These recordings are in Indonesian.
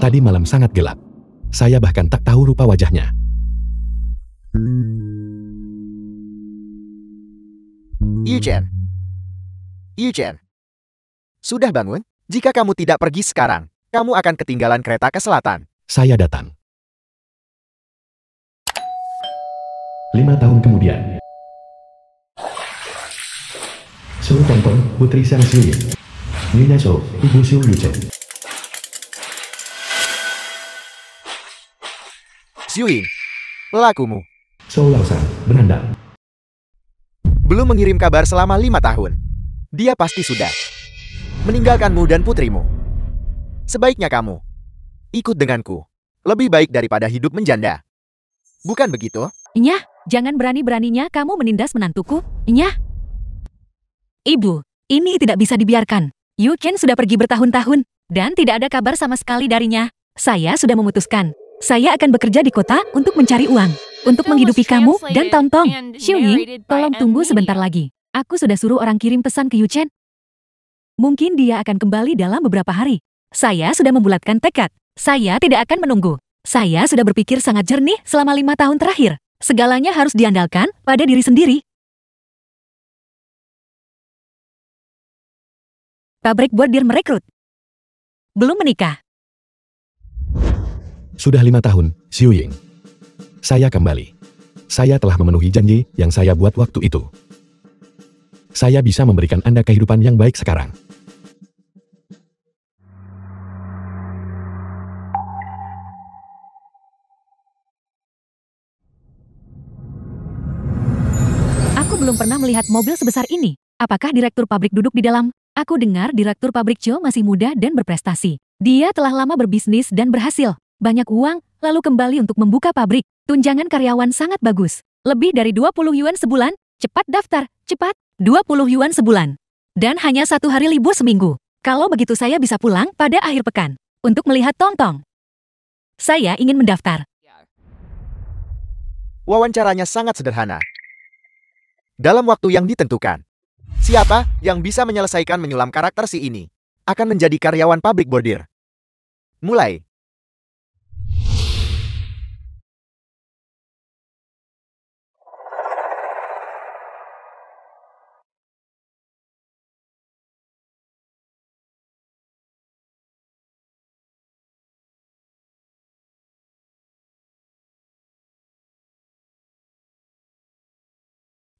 Tadi malam sangat gelap. Saya bahkan tak tahu rupa wajahnya. Yuchen. Yuchen. Sudah bangun? Jika kamu tidak pergi sekarang, kamu akan ketinggalan kereta ke selatan. Saya datang. 5 tahun kemudian. Su Tongtong, Putri Sang Xiuyin. Nyonya Shou, Ibu Xiu Yuchen. Xiuyin, pelakumu. Shou Laosan, Benandang. Belum mengirim kabar selama 5 tahun. Dia pasti sudah meninggalkanmu dan putrimu. Sebaiknya kamu ikut denganku. Lebih baik daripada hidup menjanda. Bukan begitu? Nyah, jangan berani-beraninya kamu menindas menantuku. Nyah. Ibu, ini tidak bisa dibiarkan. Yuchen sudah pergi bertahun-tahun, dan tidak ada kabar sama sekali darinya. Saya sudah memutuskan. Saya akan bekerja di kota untuk mencari uang. Untuk menghidupi kamu dan Tongtong. Xiuyin, tolong tunggu sebentar lagi. Aku sudah suruh orang kirim pesan ke Yuchen. Mungkin dia akan kembali dalam beberapa hari. Saya sudah membulatkan tekad. Saya tidak akan menunggu. Saya sudah berpikir sangat jernih selama 5 tahun terakhir. Segalanya harus diandalkan pada diri sendiri. Pabrik bordir merekrut. Belum menikah. Sudah 5 tahun, Xiuyin. Saya kembali. Saya telah memenuhi janji yang saya buat waktu itu. Saya bisa memberikan Anda kehidupan yang baik sekarang. Aku belum pernah melihat mobil sebesar ini. Apakah direktur pabrik duduk di dalam? Aku dengar direktur pabrik Joe masih muda dan berprestasi. Dia telah lama berbisnis dan berhasil. Banyak uang, lalu kembali untuk membuka pabrik. Tunjangan karyawan sangat bagus. Lebih dari 20 yuan sebulan. Cepat daftar, cepat. 20 yuan sebulan. Dan hanya 1 hari libur seminggu. Kalau begitu saya bisa pulang pada akhir pekan. Untuk melihat Tongtong. Saya ingin mendaftar. Wawancaranya sangat sederhana. Dalam waktu yang ditentukan. Siapa yang bisa menyelesaikan menyulam karakter si ini akan menjadi karyawan pabrik bordir. Mulai.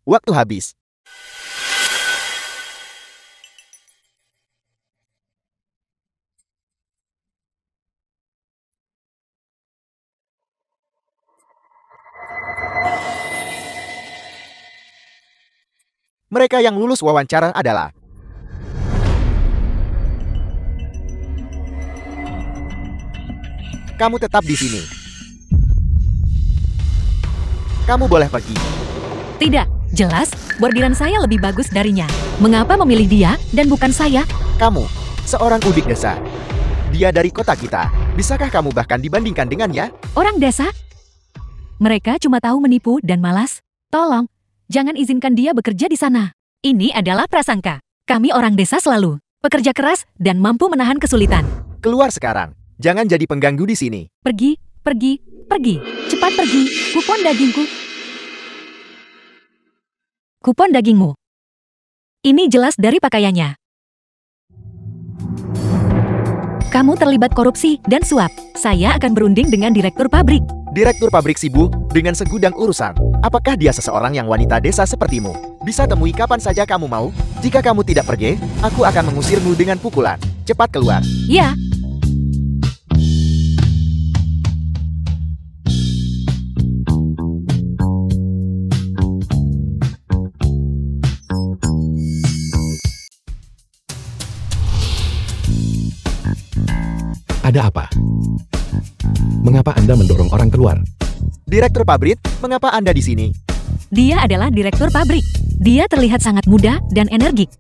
Waktu habis. Mereka yang lulus wawancara adalah kamu tetap di sini. Kamu boleh pergi. Tidak, jelas, bordiran saya lebih bagus darinya. Mengapa memilih dia dan bukan saya? Kamu, seorang udik desa. Dia dari kota kita. Bisakah kamu bahkan dibandingkan dengannya? Orang desa? Mereka cuma tahu menipu dan malas. Tolong, jangan izinkan dia bekerja di sana. Ini adalah prasangka. Kami orang desa selalu pekerja keras dan mampu menahan kesulitan. Keluar sekarang. Jangan jadi pengganggu di sini. Pergi, pergi, pergi. Cepat pergi. Kupon dagingku. Kupon dagingmu. Ini jelas dari pakaiannya. Kamu terlibat korupsi dan suap. Saya akan berunding dengan direktur pabrik. Direktur pabrik sibuk dengan segudang urusan. Apakah dia seseorang yang wanita desa sepertimu? Bisa temui kapan saja kamu mau. Jika kamu tidak pergi, aku akan mengusirmu dengan pukulan. Cepat keluar. Ya. Ada apa? Mengapa Anda mendorong orang keluar? Direktur pabrik, mengapa Anda di sini? Dia adalah direktur pabrik. Dia terlihat sangat muda dan energik.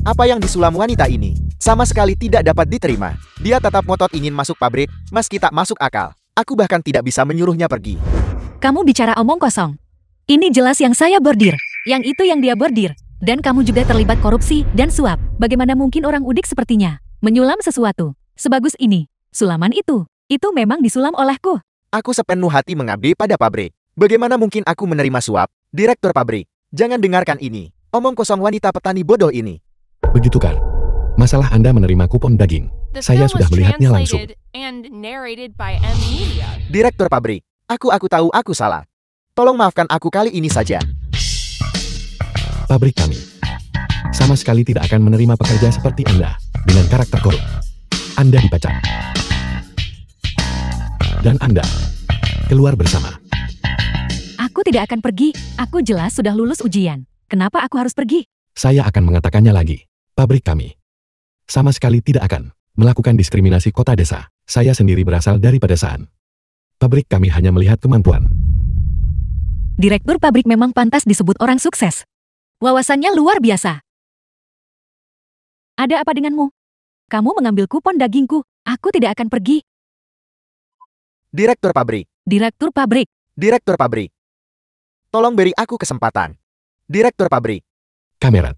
Apa yang disulam wanita ini sama sekali tidak dapat diterima. Dia tetap ngotot ingin masuk pabrik, meski tak masuk akal. Aku bahkan tidak bisa menyuruhnya pergi. Kamu bicara omong kosong. Ini jelas yang saya bordir. Yang itu yang dia bordir. Dan kamu juga terlibat korupsi dan suap. Bagaimana mungkin orang udik sepertinya menyulam sesuatu sebagus ini? Sulaman itu Itu memang disulam olehku. Aku sepenuh hati mengabdi pada pabrik. Bagaimana mungkin aku menerima suap? Direktur pabrik, jangan dengarkan ini. Omong kosong wanita petani bodoh ini. Begitu kan? Masalah Anda menerima kupon daging. The Saya film sudah was melihatnya langsung. translated and narrated by M Media. Direktur pabrik, aku tahu aku salah. Tolong maafkan aku kali ini saja. Pabrik kami sama sekali tidak akan menerima pekerja seperti Anda dengan karakter korup. Anda dipecat. Dan Anda keluar bersama. Aku tidak akan pergi. Aku jelas sudah lulus ujian. Kenapa aku harus pergi? Saya akan mengatakannya lagi. Pabrik kami sama sekali tidak akan melakukan diskriminasi kota desa. Saya sendiri berasal dari pedesaan. Pabrik kami hanya melihat kemampuan. Direktur pabrik memang pantas disebut orang sukses. Wawasannya luar biasa. Ada apa denganmu? Kamu mengambil kupon dagingku. Aku tidak akan pergi. Direktur pabrik, Direktur pabrik. direktur pabrik. Tolong beri aku kesempatan. Direktur pabrik, Kamerat.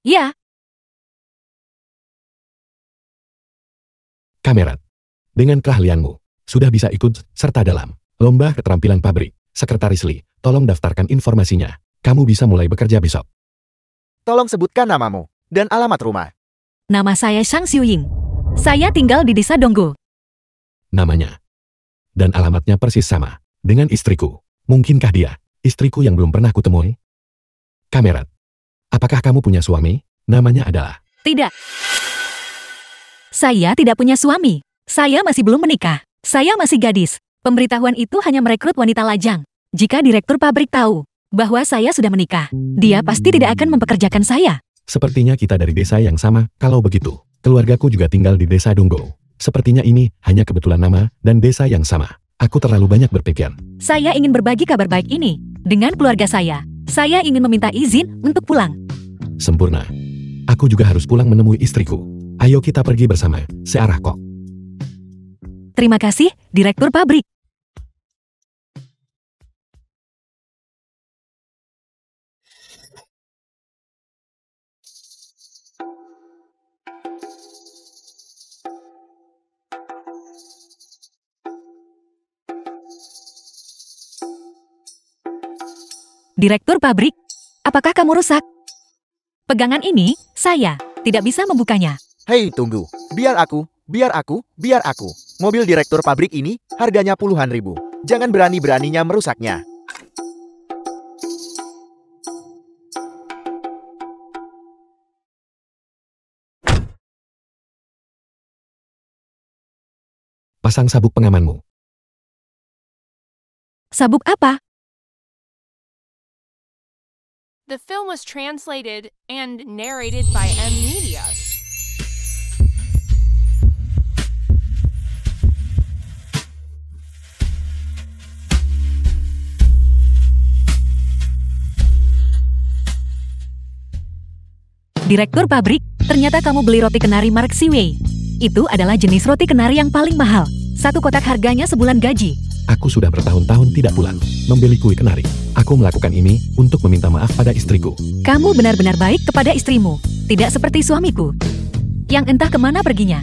Ya, Kamerat. Dengan keahlianmu, sudah bisa ikut serta dalam lomba keterampilan pabrik. Sekretaris Lee, tolong daftarkan informasinya. Kamu bisa mulai bekerja besok. tolong sebutkan namamu dan alamat rumah. nama saya Shang Xiuying. Saya tinggal di desa Donggo. Namanya dan alamatnya persis sama dengan istriku. Mungkinkah dia istriku yang belum pernah kutemui? Kamerat. Apakah kamu punya suami? Namanya adalah... Tidak. Saya tidak punya suami. Saya masih belum menikah. Saya masih gadis. Pemberitahuan itu hanya merekrut wanita lajang. Jika direktur pabrik tahu bahwa saya sudah menikah, dia pasti tidak akan mempekerjakan saya. Sepertinya kita dari desa yang sama. Kalau begitu, keluargaku juga tinggal di desa Donggo. Sepertinya ini hanya kebetulan nama dan desa yang sama. Aku terlalu banyak berpikir. Saya ingin berbagi kabar baik ini dengan keluarga saya. Saya ingin meminta izin untuk pulang. Sempurna. Aku juga harus pulang menemui istriku. Ayo kita pergi bersama, searah kok. Terima kasih, direktur pabrik. Direktur pabrik, apakah kamu rusak? Pegangan ini, saya tidak bisa membukanya. Hei, tunggu. Biar aku. Mobil direktur pabrik ini harganya puluhan ribu. Jangan berani-beraninya merusaknya. Pasang sabuk pengamanmu. Sabuk apa? The film was translated and narrated by M Media. Direktur pabrik, ternyata kamu beli roti kenari Mark Siwei. Itu adalah jenis roti kenari yang paling mahal. Satu kotak harganya sebulan gaji. Aku sudah bertahun-tahun tidak pulang membeli kue kenari. Aku melakukan ini untuk meminta maaf pada istriku. Kamu benar-benar baik kepada istrimu. Tidak seperti suamiku, yang entah kemana perginya.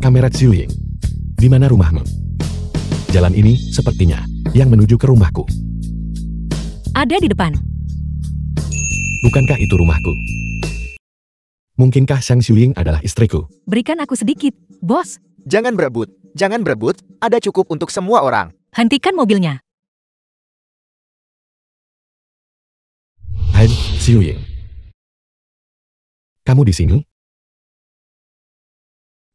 Kamerat Xiuying. Di mana rumahmu? Jalan ini sepertinya yang menuju ke rumahku. Ada di depan. Bukankah itu rumahku? Mungkinkah Shang Xiuying adalah istriku? Berikan aku sedikit, bos. Jangan berebut. Ada cukup untuk semua orang. Hentikan mobilnya. Hai, Xiuying. Kamu di sini?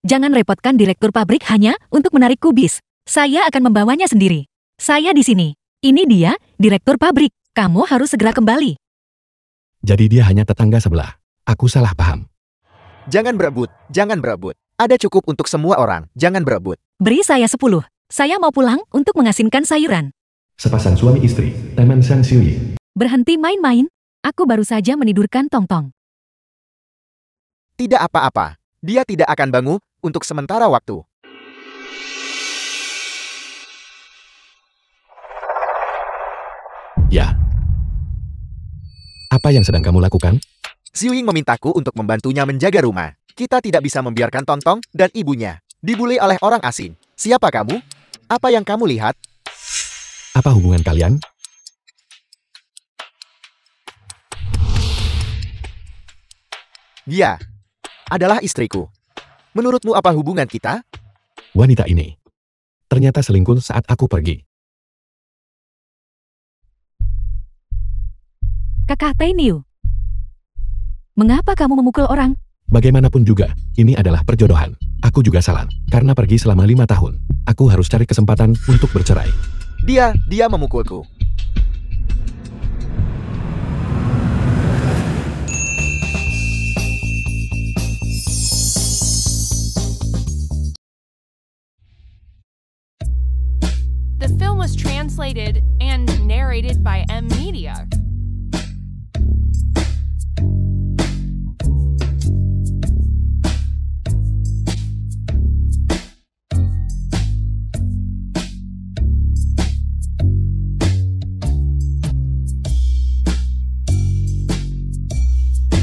Jangan repotkan direktur pabrik hanya untuk menarik kubis. Saya akan membawanya sendiri. Saya di sini. Ini dia, direktur pabrik. Kamu harus segera kembali. Jadi dia hanya tetangga sebelah. Aku salah paham. Jangan berebut. Ada cukup untuk semua orang. Jangan berebut. Beri saya 10. Saya mau pulang untuk mengasinkan sayuran. Sepasang suami istri, teman Shang Xiuying. Berhenti main-main. Aku baru saja menidurkan Tong-Tong. Tidak apa-apa. Dia tidak akan bangun untuk sementara waktu. Apa yang sedang kamu lakukan? Xiuying memintaku untuk membantunya menjaga rumah. Kita tidak bisa membiarkan Tongtong dan ibunya dibully oleh orang asing. Siapa kamu? Apa yang kamu lihat? Apa hubungan kalian? Dia adalah istriku. Menurutmu apa hubungan kita? Wanita ini ternyata selingkuh saat aku pergi. Kakak Tainiu. Mengapa kamu memukul orang? Bagaimanapun juga, ini adalah perjodohan. Aku juga salah, karena pergi selama 5 tahun. Aku harus cari kesempatan untuk bercerai. Dia memukulku. The film was translated and narrated by M Media.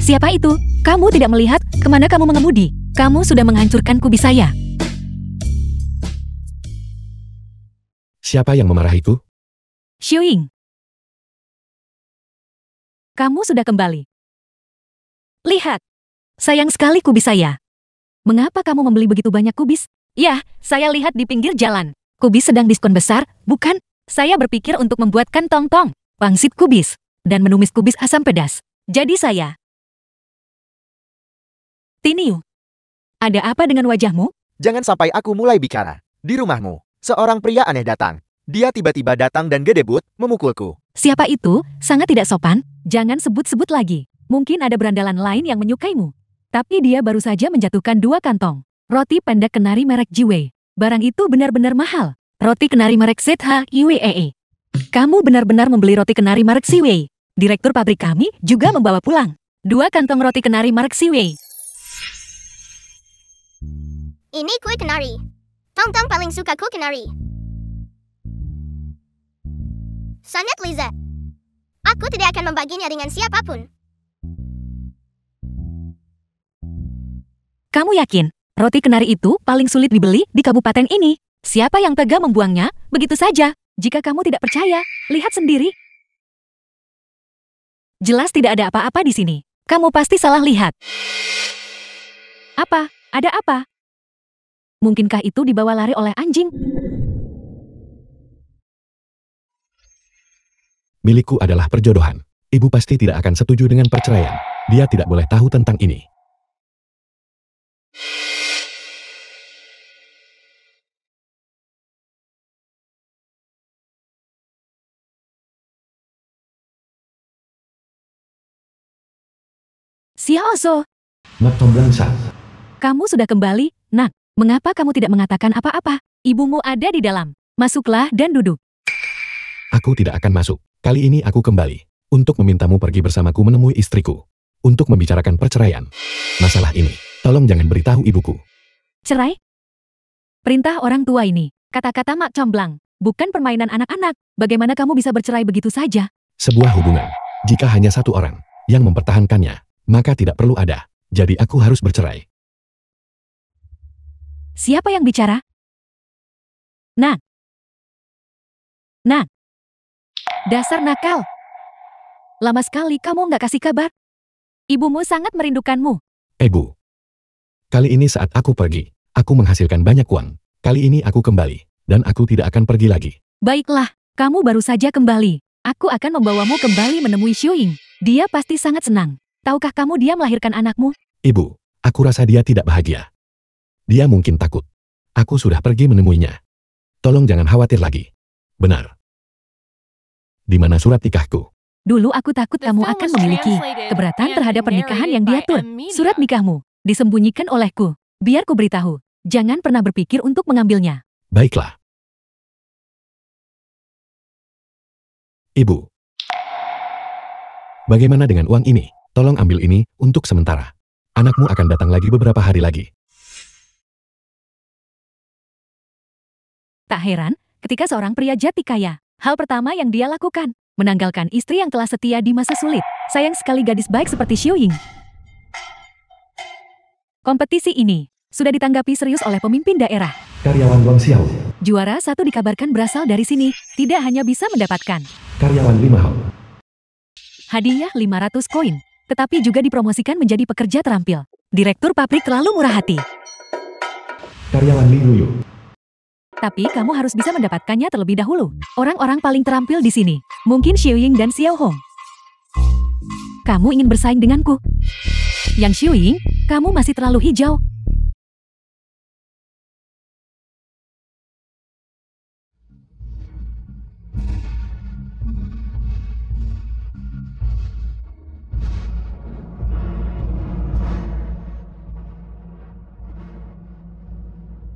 Siapa itu? Kamu tidak melihat kemana kamu mengemudi? Kamu sudah menghancurkan kubis saya. Siapa yang memarahiku? Xiuying. Kamu sudah kembali. Lihat. Sayang sekali kubis saya. Mengapa kamu membeli begitu banyak kubis? Ya, saya lihat di pinggir jalan. Kubis sedang diskon besar, bukan? Saya berpikir untuk membuatkan tong-tong, pangsit kubis, dan menumis kubis asam pedas. Jadi saya. Tiniu, ada apa dengan wajahmu? Jangan sampai aku mulai bicara. Di rumahmu, seorang pria aneh datang. Dia tiba-tiba datang dan gedebut, memukulku. Siapa itu? Sangat tidak sopan. Jangan sebut-sebut lagi. Mungkin ada berandalan lain yang menyukaimu. Tapi dia baru saja menjatuhkan 2 kantong. Roti pendek kenari merek Jiwei. Barang itu benar-benar mahal. Roti kenari merek ZH Iwee. Kamu benar-benar membeli roti kenari merek Siwei. Direktur pabrik kami juga membawa pulang 2 kantong roti kenari merek Siwei. Ini kue kenari. Tong-tong paling suka kue kenari. Sangat lezat. Aku tidak akan membaginya dengan siapapun. Kamu yakin roti kenari itu paling sulit dibeli di kabupaten ini? Siapa yang tega membuangnya begitu saja? Jika kamu tidak percaya, lihat sendiri. Jelas tidak ada apa-apa di sini. Kamu pasti salah lihat. Apa? Ada apa? Mungkinkah itu dibawa lari oleh anjing? Milikku adalah perjodohan. Ibu pasti tidak akan setuju dengan perceraian. Dia tidak boleh tahu tentang ini. Xiaoso, Mak Tomblangsang. kamu sudah kembali, Nak. Mengapa kamu tidak mengatakan apa-apa? Ibumu ada di dalam. Masuklah dan duduk. Aku tidak akan masuk. Kali ini aku kembali. Untuk memintamu pergi bersamaku menemui istriku. Untuk membicarakan perceraian. Masalah ini, tolong jangan beritahu ibuku. Cerai? Perintah orang tua ini. Kata-kata Mak Comblang. Bukan permainan anak-anak. Bagaimana kamu bisa bercerai begitu saja? Sebuah hubungan. Jika hanya satu orang yang mempertahankannya, maka tidak perlu ada. Jadi aku harus bercerai. Siapa yang bicara? Nak. Nak. Dasar nakal. Lama sekali kamu nggak kasih kabar. Ibumu sangat merindukanmu. Bu. Kali ini saat aku pergi, aku menghasilkan banyak uang. Kali ini aku kembali, dan aku tidak akan pergi lagi. Baiklah, kamu baru saja kembali. Aku akan membawamu kembali menemui Xiuying. Dia pasti sangat senang. Tahukah kamu dia melahirkan anakmu? Ibu, aku rasa dia tidak bahagia. Dia mungkin takut. Aku sudah pergi menemuinya. Tolong jangan khawatir lagi. Benar. Di mana surat nikahku? Dulu aku takut The kamu film akan was memiliki translated keberatan and terhadap pernikahan yang narrated by diatur. M Media. Surat nikahmu disembunyikan olehku. Biar ku beritahu. Jangan pernah berpikir untuk mengambilnya. Baiklah. Ibu. Bagaimana dengan uang ini? Tolong ambil ini untuk sementara. Anakmu akan datang lagi beberapa hari lagi. Tak heran, ketika seorang pria jati kaya, hal pertama yang dia lakukan, menanggalkan istri yang telah setia di masa sulit. Sayang sekali gadis baik seperti Xiu Ying. Kompetisi ini sudah ditanggapi serius oleh pemimpin daerah. Karyawan Wang Xiao. Juara 1 dikabarkan berasal dari sini, tidak hanya bisa mendapatkan Karyawan Lima Hao. hadiah 500 koin, tetapi juga dipromosikan menjadi pekerja terampil. Direktur pabrik terlalu murah hati. Karyawan Li Ruyu. Tapi kamu harus bisa mendapatkannya terlebih dahulu. Orang-orang paling terampil di sini, mungkin Xiu Ying dan Xiao Hong. Kamu ingin bersaing denganku? Yang Xiu Ying, kamu masih terlalu hijau.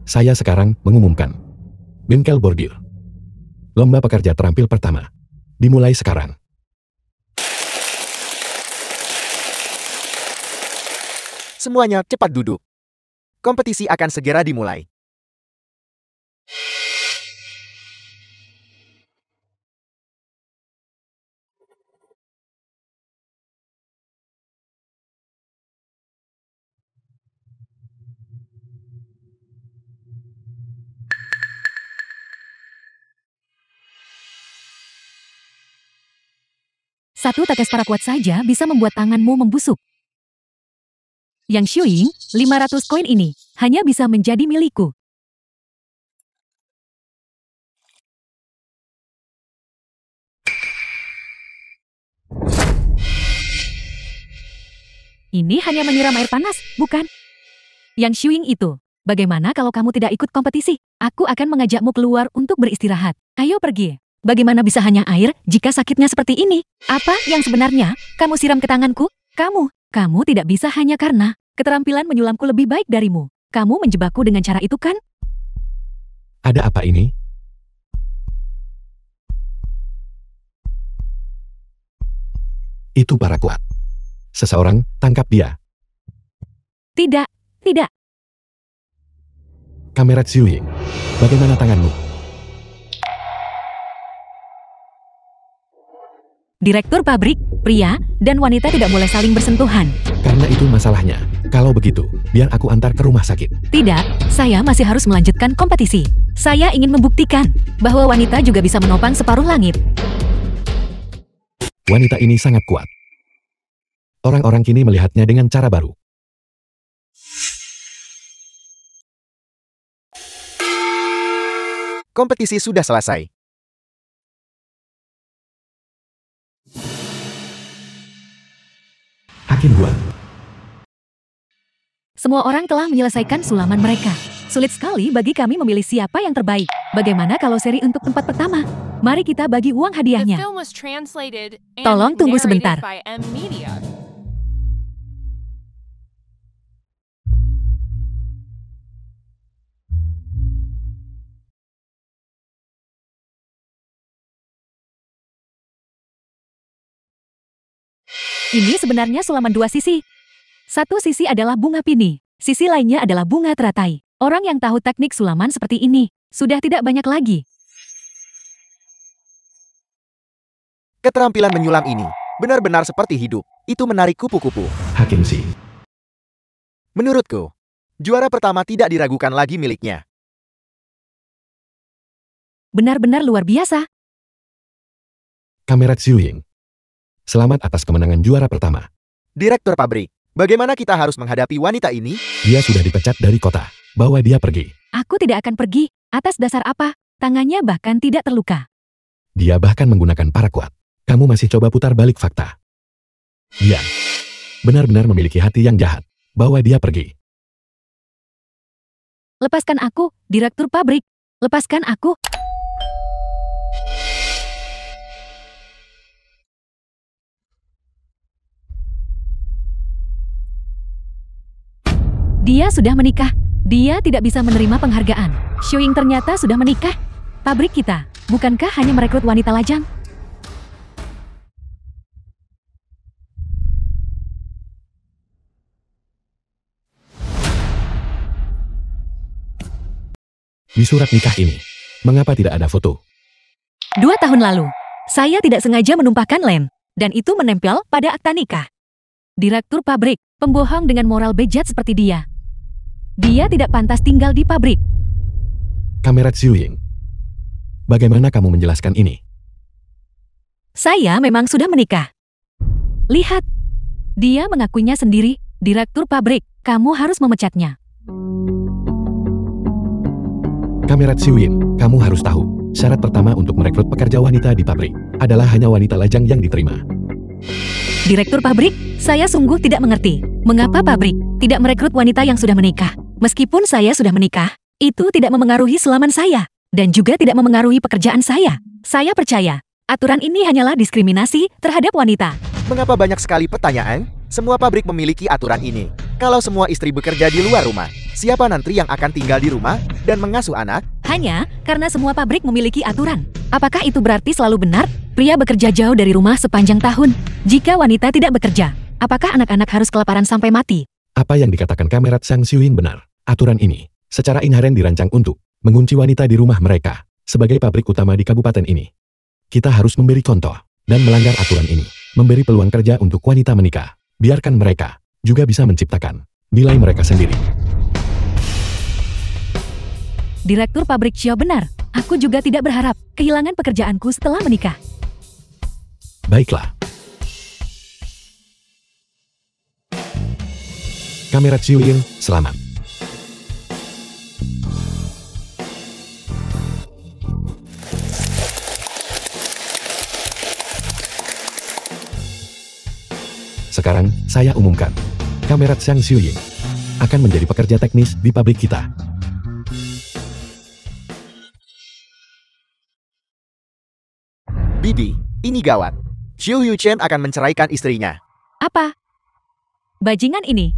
Saya sekarang mengumumkan. Bengkel Bordir. Lomba pekerja terampil pertama. Dimulai sekarang. Semuanya cepat duduk. Kompetisi akan segera dimulai. Satu tetes para kuat saja bisa membuat tanganmu membusuk. Yang Xiu Ying, 500 koin ini hanya bisa menjadi milikku. Ini hanya menyiram air panas, bukan? Yang Xiu Ying itu, bagaimana kalau kamu tidak ikut kompetisi? Aku akan mengajakmu keluar untuk beristirahat. Ayo pergi. Bagaimana bisa hanya air jika sakitnya seperti ini? Apa yang sebenarnya kamu siram ke tanganku? Kamu tidak bisa hanya karena keterampilan menyulamku lebih baik darimu. Kamu menjebakku dengan cara itu kan? Ada apa ini? Itu para kuat. Seseorang tangkap dia. Tidak. Kamera Xiu Ying. Bagaimana tanganmu? Direktur pabrik, pria, dan wanita tidak boleh saling bersentuhan. Karena itu masalahnya. Kalau begitu, biar aku antar ke rumah sakit. Tidak, saya masih harus melanjutkan kompetisi. Saya ingin membuktikan bahwa wanita juga bisa menopang separuh langit. Wanita ini sangat kuat. Orang-orang kini melihatnya dengan cara baru. Kompetisi sudah selesai. Hakim Guan. Semua orang telah menyelesaikan sulaman mereka. Sulit sekali bagi kami memilih siapa yang terbaik. Bagaimana kalau seri untuk tempat pertama? Mari kita bagi uang The hadiahnya. film was translated and Tolong tunggu narrated sebentar. by M Media. Ini sebenarnya sulaman dua sisi. Satu sisi adalah bunga pini, sisi lainnya adalah bunga teratai. Orang yang tahu teknik sulaman seperti ini sudah tidak banyak lagi. Keterampilan menyulam ini benar-benar seperti hidup. Itu menarik kupu-kupu. Hakim Si. Menurutku, juara pertama tidak diragukan lagi miliknya. Benar-benar luar biasa. Kamera Xiu Ying. Selamat atas kemenangan juara pertama. Direktur pabrik, bagaimana kita harus menghadapi wanita ini? Dia sudah dipecat dari kota. Bawa dia pergi. Aku tidak akan pergi. Atas dasar apa? Tangannya bahkan tidak terluka. Dia bahkan menggunakan para kuat. Kamu masih coba putar balik fakta. Dia benar-benar memiliki hati yang jahat. Bawa dia pergi. Lepaskan aku, direktur pabrik. Lepaskan aku. Dia sudah menikah. Dia tidak bisa menerima penghargaan. Xiu Ying ternyata sudah menikah. Pabrik kita, bukankah hanya merekrut wanita lajang? Di surat nikah ini, mengapa tidak ada foto? 2 tahun lalu, saya tidak sengaja menumpahkan lem. Dan itu menempel pada akta nikah. Direktur pabrik, pembohong dengan moral bejat seperti dia. Dia tidak pantas tinggal di pabrik. Kamerat Xiuying. Bagaimana kamu menjelaskan ini? Saya memang sudah menikah. Lihat. Dia mengakuinya sendiri, direktur pabrik, kamu harus memecatnya. Kamerat Xiuying, kamu harus tahu, syarat pertama untuk merekrut pekerja wanita di pabrik adalah hanya wanita lajang yang diterima. Direktur pabrik, saya sungguh tidak mengerti. Mengapa pabrik tidak merekrut wanita yang sudah menikah? Meskipun saya sudah menikah, itu tidak memengaruhi selamat saya. Dan juga tidak memengaruhi pekerjaan saya. Saya percaya, aturan ini hanyalah diskriminasi terhadap wanita. Mengapa banyak sekali pertanyaan? Semua pabrik memiliki aturan ini. Kalau semua istri bekerja di luar rumah, siapa nanti yang akan tinggal di rumah dan mengasuh anak? Hanya karena semua pabrik memiliki aturan. Apakah itu berarti selalu benar? Pria bekerja jauh dari rumah sepanjang tahun. Jika wanita tidak bekerja, apakah anak-anak harus kelaparan sampai mati? Apa yang dikatakan Kamerat Sang Xiuying benar. Aturan ini secara inheren dirancang untuk mengunci wanita di rumah mereka. Sebagai pabrik utama di kabupaten ini, kita harus memberi contoh dan melanggar aturan ini. Memberi peluang kerja untuk wanita menikah. Biarkan mereka juga bisa menciptakan nilai mereka sendiri. Direktur pabrik Xiao benar. Aku juga tidak berharap kehilangan pekerjaanku setelah menikah. Baiklah. Kamerat Xiuying, selamat. Sekarang, saya umumkan, Kamerat Sang Xiuying akan menjadi pekerja teknis di pabrik kita. Bibi, ini gawat. Xiu Yuchen akan menceraikan istrinya. Apa? Bajingan ini.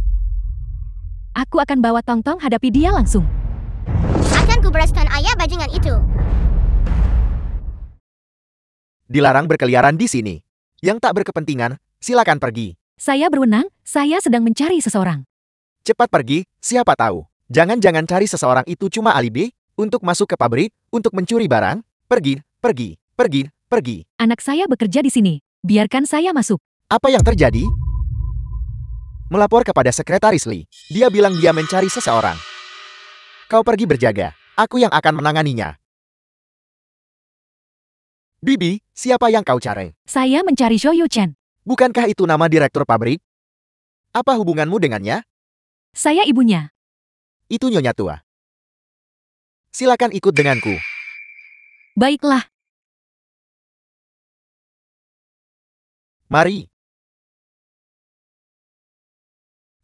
Aku akan bawa Tong-Tong hadapi dia langsung. Akan kubereskan ayah bajingan itu. Dilarang berkeliaran di sini. Yang tak berkepentingan, silakan pergi. Saya berwenang, saya sedang mencari seseorang. Cepat pergi, siapa tahu. Jangan-jangan cari seseorang itu cuma alibi untuk masuk ke pabrik, untuk mencuri barang. Pergi, pergi, pergi, pergi. Anak saya bekerja di sini. Biarkan saya masuk. Apa yang terjadi? Melapor kepada sekretaris Li. Dia bilang dia mencari seseorang. Kau pergi berjaga. Aku yang akan menanganinya. Bibi, siapa yang kau cari? Saya mencari Xiao Yuchen. Bukankah itu nama direktur pabrik? Apa hubunganmu dengannya? Saya ibunya. Itu nyonya tua. Silakan ikut denganku. Baiklah. Mari.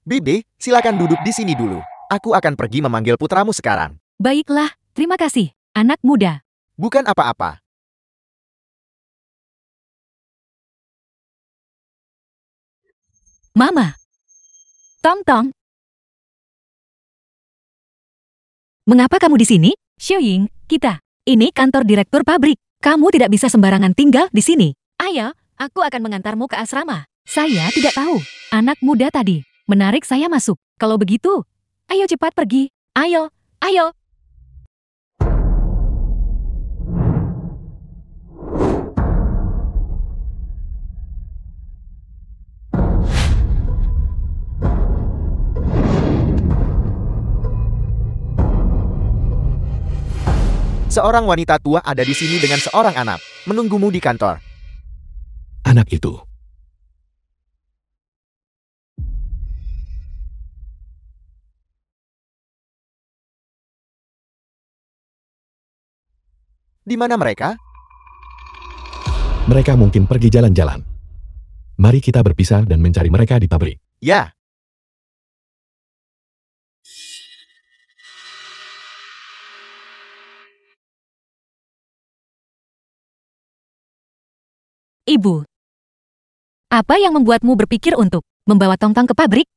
Bibi, silakan duduk di sini dulu. Aku akan pergi memanggil putramu sekarang. Baiklah, terima kasih, anak muda. Bukan apa-apa. Mama. Tong-Tong. Mengapa kamu di sini? Xiuying, kita. Ini kantor direktur pabrik. Kamu tidak bisa sembarangan tinggal di sini. Ayo, aku akan mengantarmu ke asrama. Saya tidak tahu. Anak muda tadi menarik saya masuk. Kalau begitu, ayo cepat pergi. Ayo, ayo. Seorang wanita tua ada di sini dengan seorang anak, menunggumu di kantor. Anak itu. Di mana mereka? Mereka mungkin pergi jalan-jalan. Mari kita berpisah dan mencari mereka di pabrik. Ya. Ibu. Apa yang membuatmu berpikir untuk membawa Tong-Tong ke pabrik?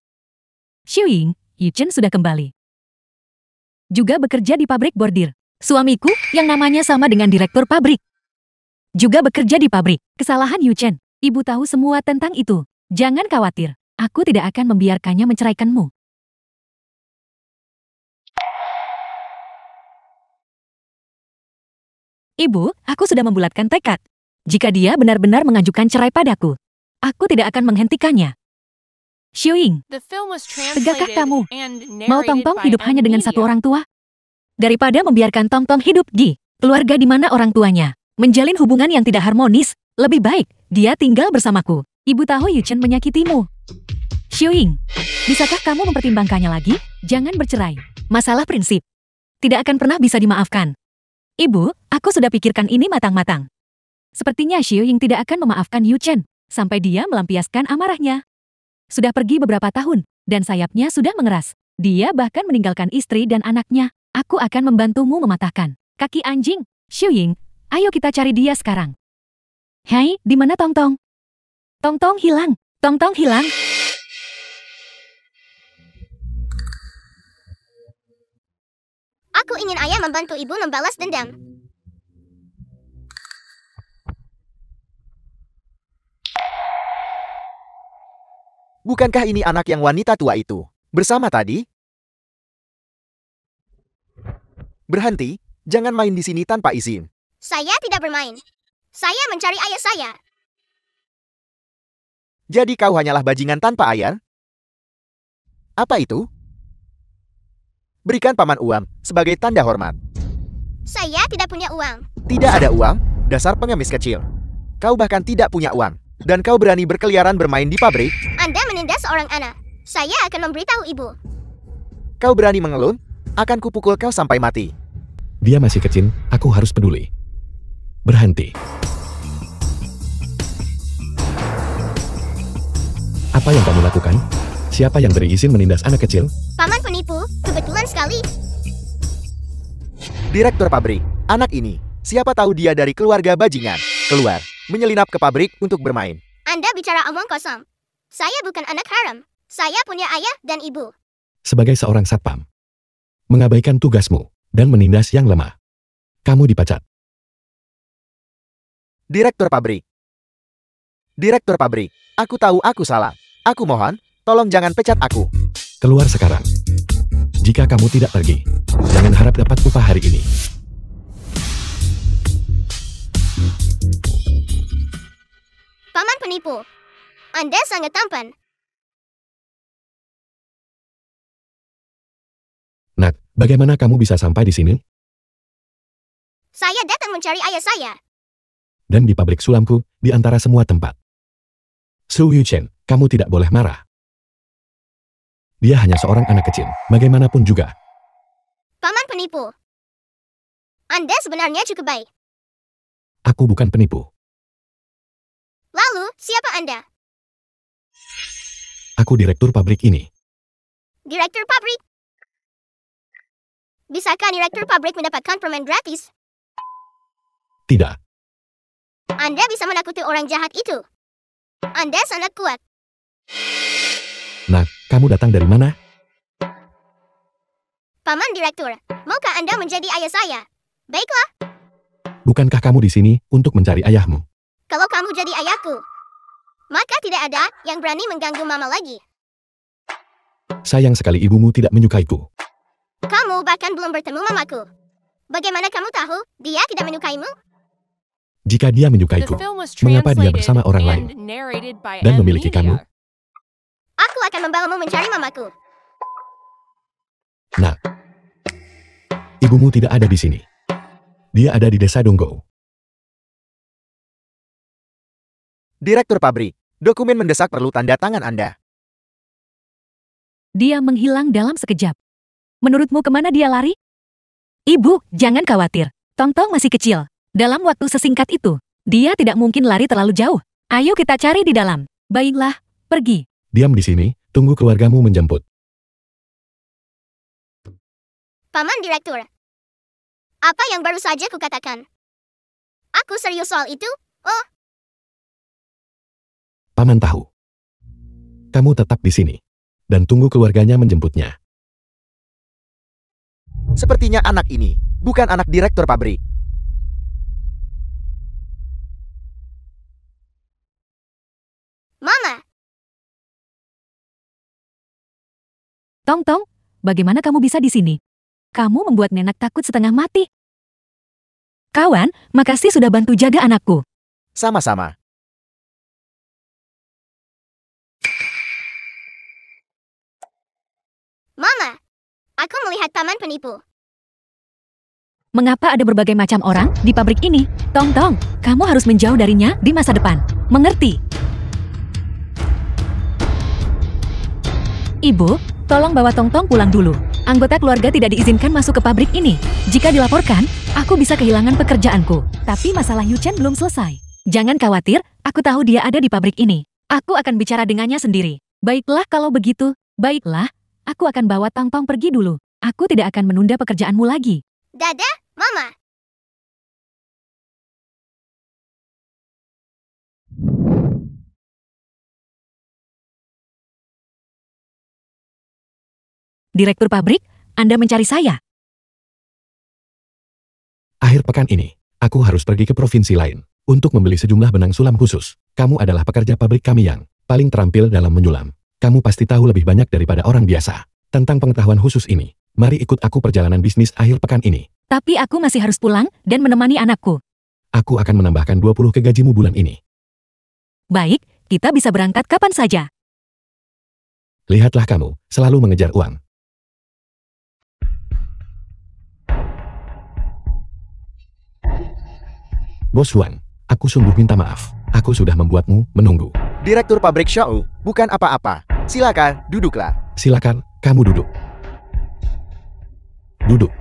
Xiuying, Yuchen sudah kembali. Juga bekerja di pabrik bordir. Suamiku yang namanya sama dengan direktur pabrik. Juga bekerja di pabrik. Kesalahan Yuchen. Ibu tahu semua tentang itu. Jangan khawatir. Aku tidak akan membiarkannya menceraikanmu. Ibu, aku sudah membulatkan tekad. Jika dia benar-benar mengajukan cerai padaku, aku tidak akan menghentikannya. Xiuying, The film was tegakkah translated kamu and mau narrated Tongtong by hidup hanya dengan N-Media. satu orang tua? Daripada membiarkan Tongtong hidup di keluarga di mana orang tuanya menjalin hubungan yang tidak harmonis, lebih baik dia tinggal bersamaku. Ibu tahu Yuchen menyakitimu. Xiuying, bisakah kamu mempertimbangkannya lagi? Jangan bercerai. Masalah prinsip tidak akan pernah bisa dimaafkan. Ibu, aku sudah pikirkan ini matang-matang. Sepertinya Xiuying tidak akan memaafkan Yuchen sampai dia melampiaskan amarahnya. Sudah pergi beberapa tahun, dan sayapnya sudah mengeras. Dia bahkan meninggalkan istri dan anaknya. Aku akan membantumu mematahkan kaki anjing. Xiuying, ayo kita cari dia sekarang. Hai, di mana Tongtong? Tongtong hilang. Tongtong hilang. Aku ingin ayah membantu ibu membalas dendam. Bukankah ini anak yang wanita tua itu? Bersama tadi? Berhenti, jangan main di sini tanpa izin. Saya tidak bermain. Saya mencari ayah saya. Jadi kau hanyalah bajingan tanpa ayah? Apa itu? Berikan paman uang sebagai tanda hormat. Saya tidak punya uang. Tidak ada uang, dasar pengemis kecil. Kau bahkan tidak punya uang. Dan kau berani berkeliaran bermain di pabrik? Anda menindas seorang anak. Saya akan memberitahu ibu. Kau berani mengelun? Akan kupukul kau sampai mati. Dia masih kecil, aku harus peduli. Berhenti. Apa yang kamu lakukan? Siapa yang beri izin menindas anak kecil? Paman penipu, kebetulan sekali. Direktur pabrik, anak ini. Siapa tahu dia dari keluarga bajingan. Keluar, menyelinap ke pabrik untuk bermain. Anda bicara omong kosong. Saya bukan anak haram. Saya punya ayah dan ibu. Sebagai seorang satpam, mengabaikan tugasmu dan menindas yang lemah. Kamu dipecat. Direktur pabrik. Direktur pabrik, aku tahu aku salah. Aku mohon, tolong jangan pecat aku. Keluar sekarang. Jika kamu tidak pergi, jangan harap dapat upah hari ini. Paman penipu. Anda sangat tampan. Nak, bagaimana kamu bisa sampai di sini? Saya datang mencari ayah saya. Dan di pabrik sulamku, di antara semua tempat. Su Yuchen, kamu tidak boleh marah. Dia hanya seorang anak kecil, bagaimanapun juga. Paman penipu. Anda sebenarnya cukup baik. Aku bukan penipu. Lalu, siapa Anda? Aku direktur pabrik ini. Direktur pabrik? Bisakah direktur pabrik mendapatkan permen gratis? Tidak. Anda bisa menakuti orang jahat itu. Anda sangat kuat. Nak, kamu datang dari mana? Paman direktur, maukah Anda menjadi ayah saya? Baiklah, Bukankah kamu di sini untuk mencari ayahmu? kalau kamu jadi ayahku, maka tidak ada yang berani mengganggu mama lagi. Sayang sekali ibumu tidak menyukaiku. Kamu bahkan belum bertemu mamaku. Bagaimana kamu tahu dia tidak menyukaimu? Jika dia The menyukaiku, film was mengapa dia translated bersama orang lain and narrated by dan memiliki kamu? N-Media. Aku akan membawamu mencari mamaku. Nak, ibumu tidak ada di sini. Dia ada di desa Donggo. Direktur pabrik, dokumen mendesak perlu tanda tangan Anda. Dia menghilang dalam sekejap. Menurutmu kemana dia lari? Ibu, jangan khawatir. Tongtong masih kecil. Dalam waktu sesingkat itu, dia tidak mungkin lari terlalu jauh. Ayo kita cari di dalam. Baiklah, pergi. Diam di sini, tunggu keluargamu menjemput. Paman direktur. Apa yang baru saja kukatakan? Aku serius soal itu? Oh, Paman tahu. Kamu tetap di sini. Dan tunggu keluarganya menjemputnya. Sepertinya anak ini bukan anak direktur pabrik. Mama. Tongtong, bagaimana kamu bisa di sini? Kamu membuat nenek takut setengah mati. Kawan, makasih sudah bantu jaga anakku. Sama-sama. Aku melihat paman penipu. Mengapa ada berbagai macam orang di pabrik ini? Tong Tong, kamu harus menjauh darinya di masa depan. Mengerti? Ibu, tolong bawa Tong Tong pulang dulu. Anggota keluarga tidak diizinkan masuk ke pabrik ini. Jika dilaporkan, aku bisa kehilangan pekerjaanku. Tapi masalah Yu Chen belum selesai. Jangan khawatir, aku tahu dia ada di pabrik ini. Aku akan bicara dengannya sendiri. Baiklah kalau begitu. Baiklah, aku akan bawa Tong Tong pergi dulu. Aku tidak akan menunda pekerjaanmu lagi. Dadah, Mama. Direktur pabrik, Anda mencari saya. Akhir pekan ini, aku harus pergi ke provinsi lain untuk membeli sejumlah benang sulam khusus. Kamu adalah pekerja pabrik kami yang paling terampil dalam menyulam. Kamu pasti tahu lebih banyak daripada orang biasa tentang pengetahuan khusus ini. Mari ikut aku perjalanan bisnis akhir pekan ini. Tapi aku masih harus pulang dan menemani anakku. Aku akan menambahkan 20 ke gajimu bulan ini. Baik, kita bisa berangkat kapan saja. Lihatlah kamu, selalu mengejar uang. Bos Huang, aku sungguh minta maaf. Aku sudah membuatmu menunggu. Direktur pabrik Xiao, bukan apa-apa. Silakan, duduklah. Silakan, kamu duduk. Duduk.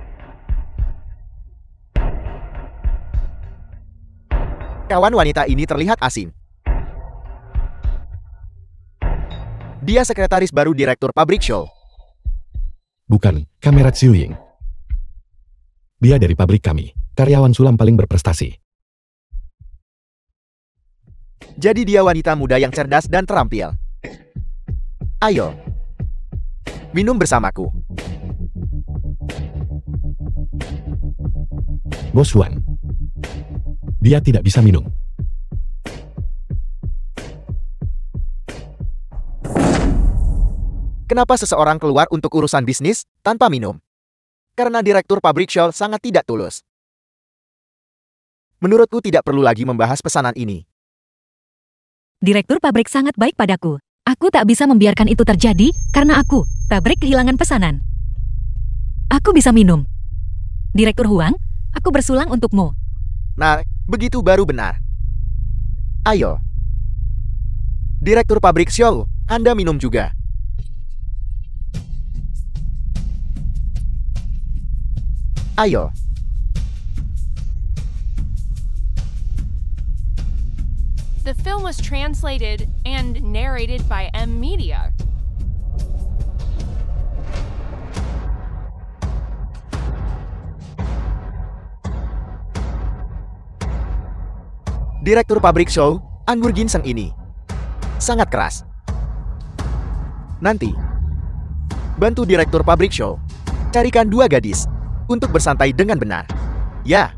Kawan wanita ini terlihat asing. Dia sekretaris baru direktur pabrik Xiao. Bukan, Kamera Xiuying. Dia dari pabrik kami, karyawan sulam paling berprestasi. Jadi dia wanita muda yang cerdas dan terampil. Ayo, minum bersamaku. Bos Huang. Dia tidak bisa minum. Kenapa seseorang keluar untuk urusan bisnis tanpa minum? Karena direktur pabrik Xiao sangat tidak tulus. Menurutku tidak perlu lagi membahas pesanan ini. Direktur pabrik sangat baik padaku. Aku tak bisa membiarkan itu terjadi karena pabrik kehilangan pesanan. Aku bisa minum. Direktur Huang, aku bersulang untukmu. Nah, begitu baru benar. Ayo. Direktur pabrik Xiao, Anda minum juga. Ayo. The film was translated and narrated by M Media. Direktur pabrik Xiao, anggur ginseng ini sangat keras. Nanti, bantu direktur pabrik Xiao carikan 2 gadis untuk bersantai dengan benar. Ya.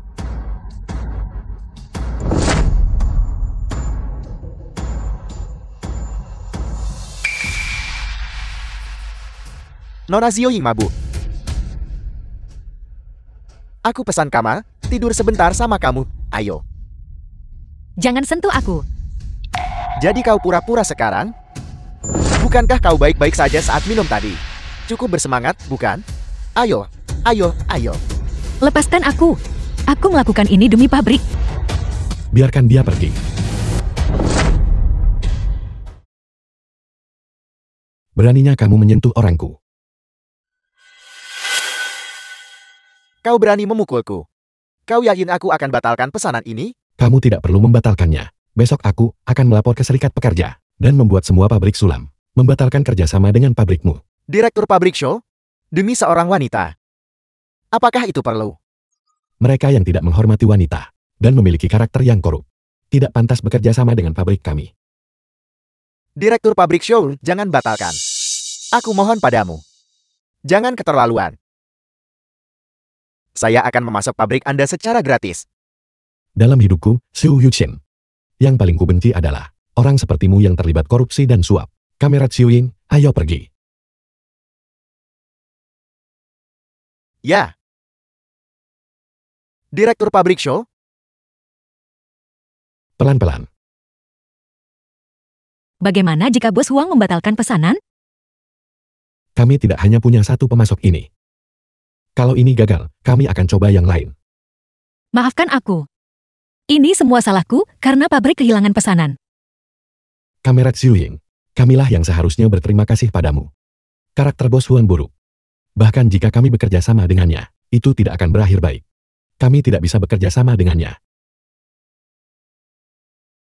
Nona Xiuying mabuk. Aku pesan kamar, tidur sebentar sama kamu, ayo. Jangan sentuh aku. Jadi kau pura-pura sekarang? Bukankah kau baik-baik saja saat minum tadi? Cukup bersemangat, bukan? Ayo, ayo, ayo. Lepaskan aku. Aku melakukan ini demi pabrik. Biarkan dia pergi. Beraninya kamu menyentuh orangku. Kau berani memukulku. Kau yakin aku akan batalkan pesanan ini? Kamu tidak perlu membatalkannya. Besok aku akan melapor ke serikat pekerja dan membuat semua pabrik sulam membatalkan kerjasama dengan pabrikmu. Direktur pabrik Xiao? Demi seorang wanita. Apakah itu perlu? Mereka yang tidak menghormati wanita dan memiliki karakter yang korup tidak pantas bekerja sama dengan pabrik kami. Direktur pabrik Xiao, jangan batalkan. Aku mohon padamu. Jangan keterlaluan. Saya akan memasok pabrik Anda secara gratis. Dalam hidupku, Xu Yuchen. Yang paling kubenci adalah orang sepertimu yang terlibat korupsi dan suap. Kamera Xiuying, ayo pergi. Ya. Direktur pabrik Xiao? Pelan-pelan. Bagaimana jika Bos Huang membatalkan pesanan? Kami tidak hanya punya satu pemasok ini. Kalau ini gagal, kami akan coba yang lain. Maafkan aku. Ini semua salahku karena pabrik kehilangan pesanan. Kamerat Xiuying, kamilah yang seharusnya berterima kasih padamu. Karakter Bos Huan buruk. Bahkan jika kami bekerja sama dengannya, itu tidak akan berakhir baik. Kami tidak bisa bekerja sama dengannya.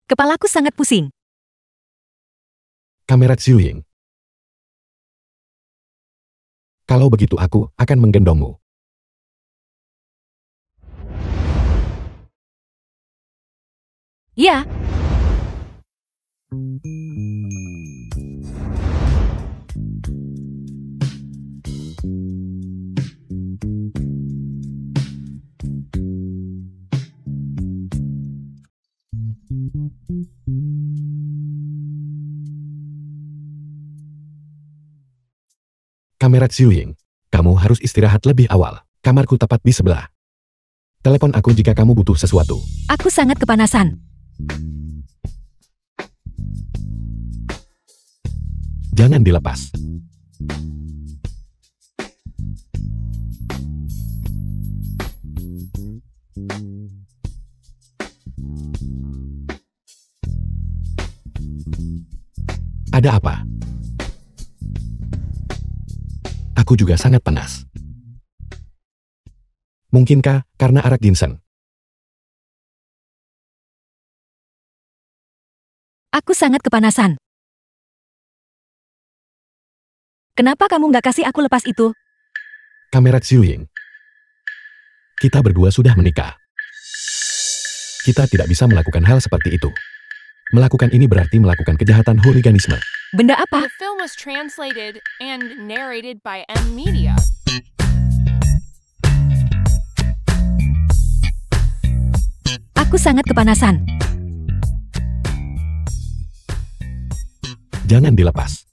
Kepalaku sangat pusing. Kamerat Xiuying. Kalau begitu aku akan menggendongmu. Ya, Kamerat Xiuying, kamu harus istirahat lebih awal. Kamarku tepat di sebelah. Telepon aku jika kamu butuh sesuatu. aku sangat kepanasan. Jangan dilepas. Ada apa? Aku juga sangat panas. Mungkinkah karena arak ginseng? Aku sangat kepanasan. Kenapa kamu nggak kasih aku lepas itu? Kamerat Xiuying. Kita berdua sudah menikah. Kita tidak bisa melakukan hal seperti itu. Melakukan ini berarti melakukan kejahatan hooliganisme. Benda apa? The film was translated and narrated by M Media. Aku sangat kepanasan. Jangan dilepas.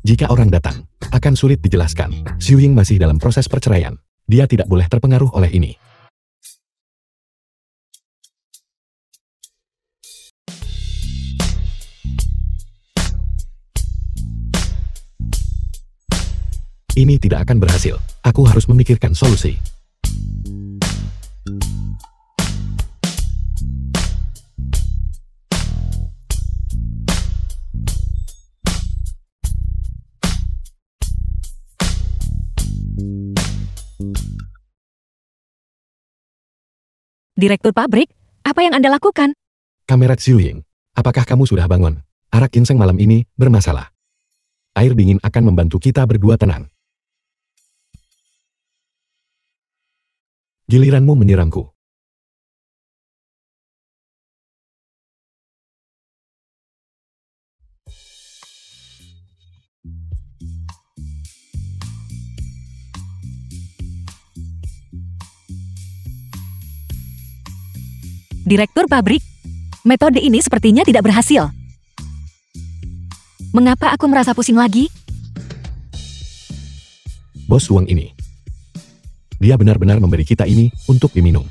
Jika orang datang, akan sulit dijelaskan. Xiuying masih dalam proses perceraian. Dia tidak boleh terpengaruh oleh ini. Ini tidak akan berhasil. Aku harus memikirkan solusi. Direktur pabrik, apa yang Anda lakukan? Kamerat Xiuying, apakah kamu sudah bangun? Arak ginseng malam ini bermasalah. Air dingin akan membantu kita berdua tenang. Giliranmu menyiramku. Direktur pabrik, metode ini sepertinya tidak berhasil. Mengapa aku merasa pusing lagi? Bos Wang ini. Dia benar-benar memberi kita ini untuk diminum.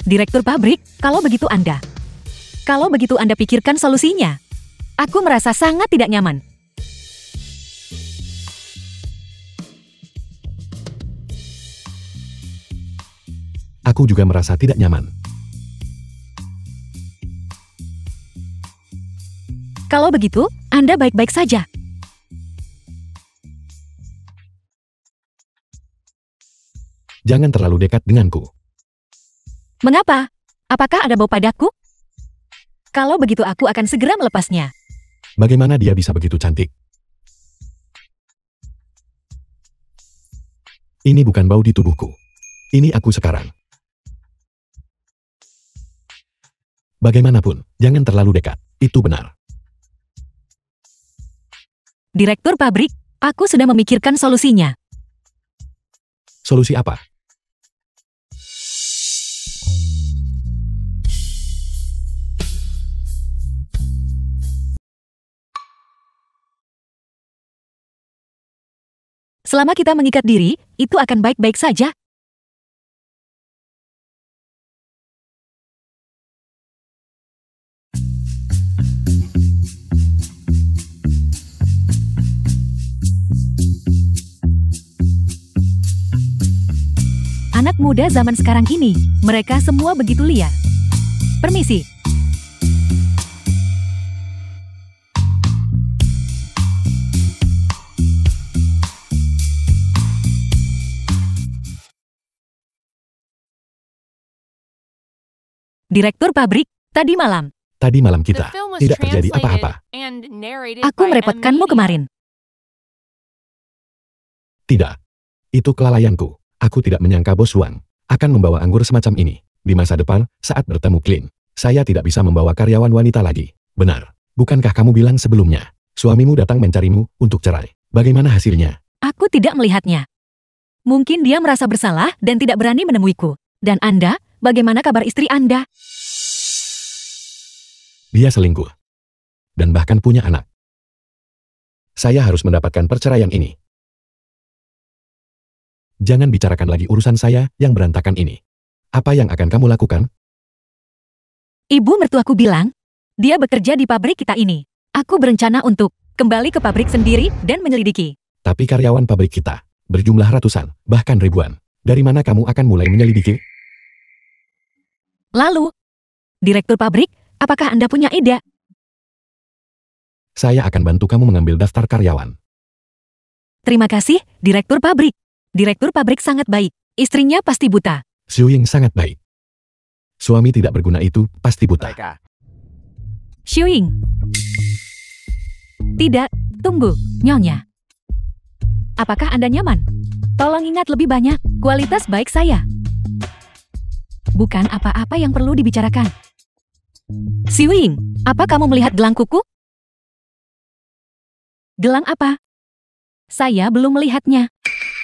Direktur pabrik, kalau begitu Anda pikirkan solusinya. Aku merasa sangat tidak nyaman. Aku juga merasa tidak nyaman. Kalau begitu, Anda baik-baik saja. Jangan terlalu dekat denganku. Mengapa? Apakah ada bau padaku? Kalau begitu aku akan segera melepasnya. Bagaimana dia bisa begitu cantik? Ini bukan bau di tubuhku. Ini aku sekarang. Bagaimanapun, jangan terlalu dekat. Itu benar. Direktur pabrik, aku sudah memikirkan solusinya. Solusi apa? Selama kita mengikat diri, itu akan baik-baik saja. Anak muda zaman sekarang ini, mereka semua begitu liar. Permisi. Direktur pabrik, tadi malam. Tadi malam The kita film was tidak terjadi translated apa-apa. and narrated Aku by M merepotkanmu Media. kemarin. Tidak. Itu kelalaianku. Aku tidak menyangka Bos Wang akan membawa anggur semacam ini. Di masa depan, saat bertemu Clint, saya tidak bisa membawa karyawan wanita lagi. Benar. Bukankah kamu bilang sebelumnya, suamimu datang mencarimu untuk cerai? Bagaimana hasilnya? Aku tidak melihatnya. Mungkin dia merasa bersalah dan tidak berani menemuiku. Dan Anda, bagaimana kabar istri Anda? Dia selingkuh. Dan bahkan punya anak. Saya harus mendapatkan perceraian ini. Jangan bicarakan lagi urusan saya yang berantakan ini. Apa yang akan kamu lakukan? Ibu mertuaku bilang, dia bekerja di pabrik kita ini. Aku berencana untuk kembali ke pabrik sendiri dan menyelidiki. Tapi karyawan pabrik kita berjumlah ratusan, bahkan ribuan. Dari mana kamu akan mulai menyelidiki? Lalu, direktur pabrik, apakah Anda punya ide? Saya akan bantu kamu mengambil daftar karyawan. Terima kasih, direktur pabrik. Direktur pabrik sangat baik. Istrinya pasti buta. Xu Ying sangat baik. Suami tidak berguna itu pasti buta. Mereka. Xiuying. Tidak, tunggu, Nyonya. Apakah Anda nyaman? Tolong ingat lebih banyak kualitas baik saya. Bukan apa-apa yang perlu dibicarakan. Xiuying, apa kamu melihat gelang kuku? Gelang apa? Saya belum melihatnya.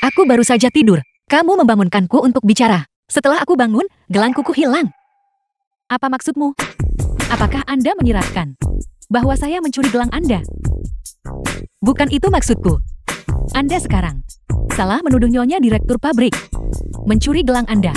Aku baru saja tidur. Kamu membangunkanku untuk bicara. Setelah aku bangun, gelang kuku hilang. Apa maksudmu? Apakah Anda menyiratkan bahwa saya mencuri gelang Anda? Bukan itu maksudku. Anda sekarang salah menuduh Nyonya direktur pabrik mencuri gelang Anda.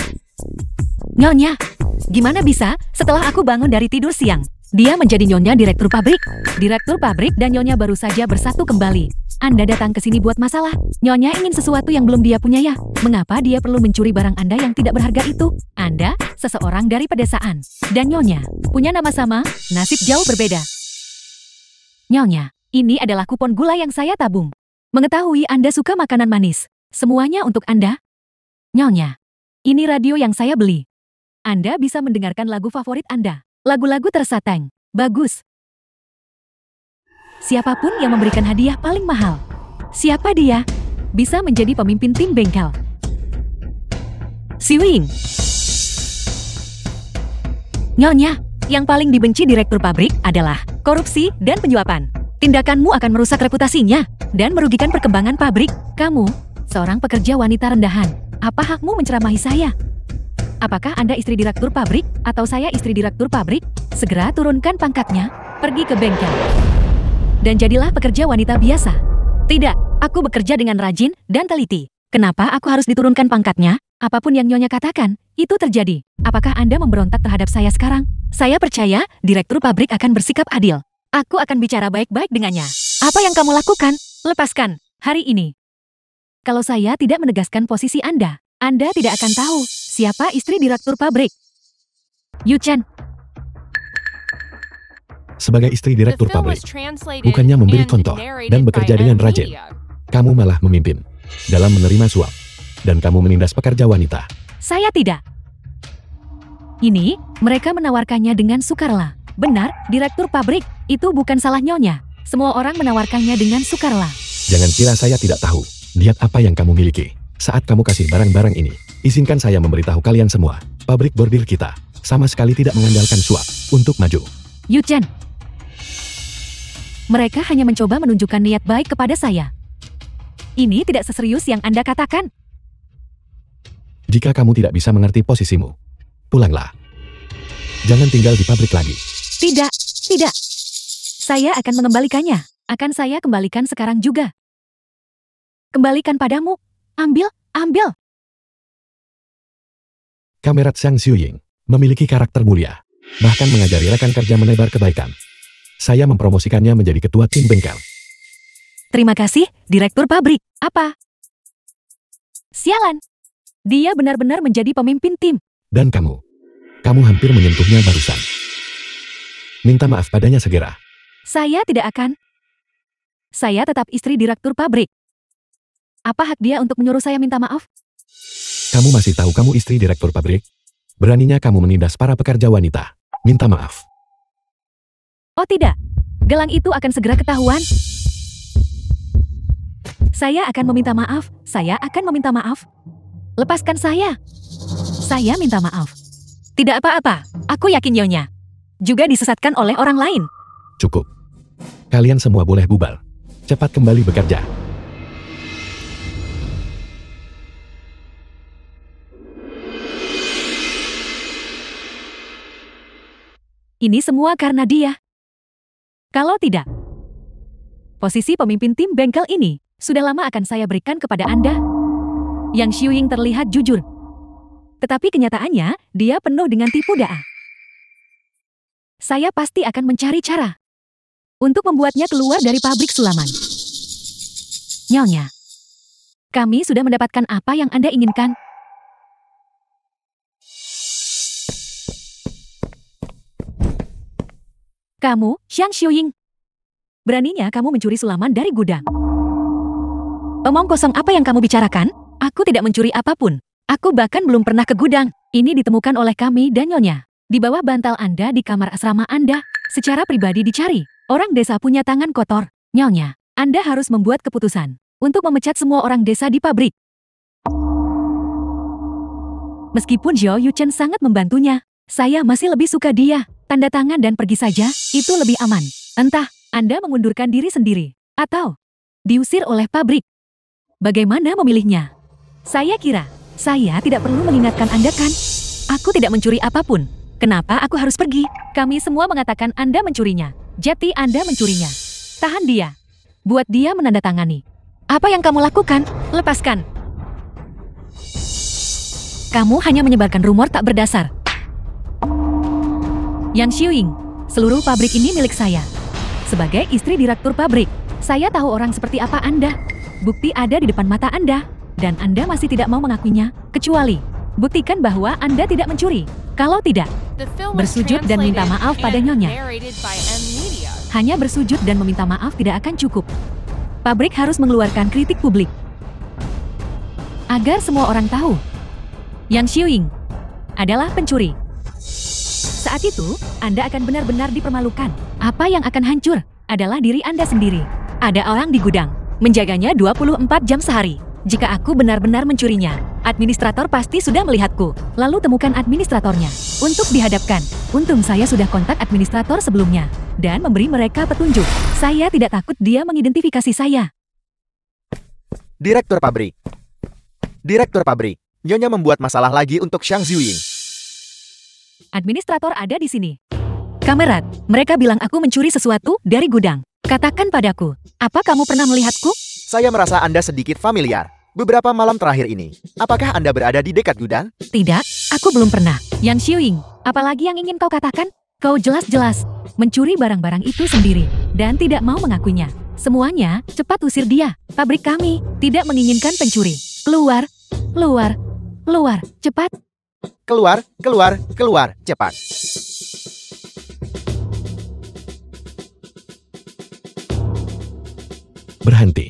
Nyonya, gimana bisa setelah aku bangun dari tidur siang, dia menjadi Nyonya direktur pabrik? Direktur pabrik dan Nyonya baru saja bersatu kembali. Anda datang ke sini buat masalah. Nyonya ingin sesuatu yang belum dia punya ya. Mengapa dia perlu mencuri barang Anda yang tidak berharga itu? Anda, seseorang dari pedesaan. Dan Nyonya, punya nama sama, nasib jauh berbeda. Nyonya, ini adalah kupon gula yang saya tabung. Mengetahui Anda suka makanan manis. Semuanya untuk Anda. Nyonya, ini radio yang saya beli. Anda bisa mendengarkan lagu favorit Anda. Lagu-lagu tersateng. Bagus. Siapapun yang memberikan hadiah paling mahal, siapa dia, bisa menjadi pemimpin tim bengkel. Xiuying. Nyonya, yang paling dibenci direktur pabrik adalah korupsi dan penyuapan. Tindakanmu akan merusak reputasinya dan merugikan perkembangan pabrik. Kamu, seorang pekerja wanita rendahan. Apa hakmu menceramahi saya? Apakah Anda istri direktur pabrik atau saya istri direktur pabrik? Segera turunkan pangkatnya, pergi ke bengkel. Dan jadilah pekerja wanita biasa. Tidak, aku bekerja dengan rajin dan teliti. Kenapa aku harus diturunkan pangkatnya? Apapun yang Nyonya katakan, itu terjadi. Apakah Anda memberontak terhadap saya sekarang? Saya percaya, direktur pabrik akan bersikap adil. Aku akan bicara baik-baik dengannya. Apa yang kamu lakukan? Lepaskan, hari ini. Kalau saya tidak menegaskan posisi Anda tidak akan tahu siapa istri direktur pabrik. Yu Chen. Sebagai istri The direktur film pabrik, was translated bukannya memberi and contoh narrated dan by bekerja M dengan rajin. Media. Kamu malah memimpin dalam menerima suap. Dan kamu menindas pekerja wanita. Saya tidak. Ini, mereka menawarkannya dengan sukarela. Benar, direktur pabrik, itu bukan salah Nyonya. Semua orang menawarkannya dengan sukarela. Jangan kira saya tidak tahu. Lihat apa yang kamu miliki. Saat kamu kasih barang-barang ini, izinkan saya memberitahu kalian semua. Pabrik bordir kita sama sekali tidak mengandalkan suap untuk maju. Yu Chen. Mereka hanya mencoba menunjukkan niat baik kepada saya. Ini tidak seserius yang Anda katakan. Jika kamu tidak bisa mengerti posisimu, pulanglah. Jangan tinggal di pabrik lagi. Tidak, tidak. Saya akan mengembalikannya. Akan saya kembalikan sekarang juga. Kembalikan padamu. Ambil, ambil. Kamerat Zhang Xiuying memiliki karakter mulia, bahkan mengajari rekan kerja menebar kebaikan. Saya mempromosikannya menjadi ketua tim bengkel. Terima kasih, direktur pabrik. Apa? Sialan. Dia benar-benar menjadi pemimpin tim. Dan kamu hampir menyentuhnya barusan. Minta maaf padanya segera. Saya tidak akan. Saya tetap istri direktur pabrik. Apa hak dia untuk menyuruh saya minta maaf? Kamu masih tahu kamu istri direktur pabrik? Beraninya kamu menindas para pekerja wanita. Minta maaf. Oh tidak, gelang itu akan segera ketahuan. Saya akan meminta maaf, saya akan meminta maaf. Lepaskan saya. Saya minta maaf. Tidak apa-apa, aku yakin Nyonya juga disesatkan oleh orang lain. Cukup. Kalian semua boleh bubar. Cepat kembali bekerja. Ini semua karena dia. Kalau tidak, posisi pemimpin tim bengkel ini sudah lama akan saya berikan kepada Anda. Yang Xiuying terlihat jujur. Tetapi kenyataannya, dia penuh dengan tipu daya. Saya pasti akan mencari cara untuk membuatnya keluar dari pabrik sulaman. Nyonya, kami sudah mendapatkan apa yang Anda inginkan. Kamu, Xiang Xiuying. Beraninya kamu mencuri sulaman dari gudang. Omong kosong apa yang kamu bicarakan? Aku tidak mencuri apapun. Aku bahkan belum pernah ke gudang. Ini ditemukan oleh kami dan Nyonya. Di bawah bantal Anda di kamar asrama Anda. Secara pribadi dicari. Orang desa punya tangan kotor. Nyonya, Anda harus membuat keputusan untuk memecat semua orang desa di pabrik. Meskipun Zhou Yuchen sangat membantunya, saya masih lebih suka dia. Tanda tangan dan pergi saja, itu lebih aman. Entah, Anda mengundurkan diri sendiri, atau diusir oleh pabrik. Bagaimana memilihnya? Saya kira, saya tidak perlu mengingatkan Anda kan? Aku tidak mencuri apapun. Kenapa aku harus pergi? Kami semua mengatakan Anda mencurinya. Jadi Anda mencurinya. Tahan dia. Buat dia menandatangani. Apa yang kamu lakukan? Lepaskan. Kamu hanya menyebarkan rumor tak berdasar. Yang Xiuying, seluruh pabrik ini milik saya. Sebagai istri direktur pabrik, saya tahu orang seperti apa Anda. Bukti ada di depan mata Anda, dan Anda masih tidak mau mengakuinya, kecuali buktikan bahwa Anda tidak mencuri. Kalau tidak, bersujud dan minta maaf pada Nyonya. Hanya bersujud dan meminta maaf tidak akan cukup. Pabrik harus mengeluarkan kritik publik. Agar semua orang tahu, Yang Xiuying adalah pencuri. Saat itu, Anda akan benar-benar dipermalukan. Apa yang akan hancur adalah diri Anda sendiri. Ada orang di gudang, menjaganya 24 jam sehari. Jika aku benar-benar mencurinya, administrator pasti sudah melihatku. Lalu temukan administratornya untuk dihadapkan. Untung saya sudah kontak administrator sebelumnya dan memberi mereka petunjuk. Saya tidak takut dia mengidentifikasi saya. Direktur pabrik. Direktur pabrik. Nyonya membuat masalah lagi untuk Xiang Xiuying. Administrator ada di sini. Kamerat, mereka bilang aku mencuri sesuatu dari gudang. Katakan padaku, apa kamu pernah melihatku? Saya merasa Anda sedikit familiar. Beberapa malam terakhir ini, apakah Anda berada di dekat gudang? Tidak, aku belum pernah. Yang Xiuying, apalagi yang ingin kau katakan? Kau jelas-jelas mencuri barang-barang itu sendiri dan tidak mau mengakuinya. Semuanya, cepat usir dia. Pabrik kami tidak menginginkan pencuri. Keluar, keluar, keluar, cepat. Keluar, keluar, keluar, cepat. Berhenti.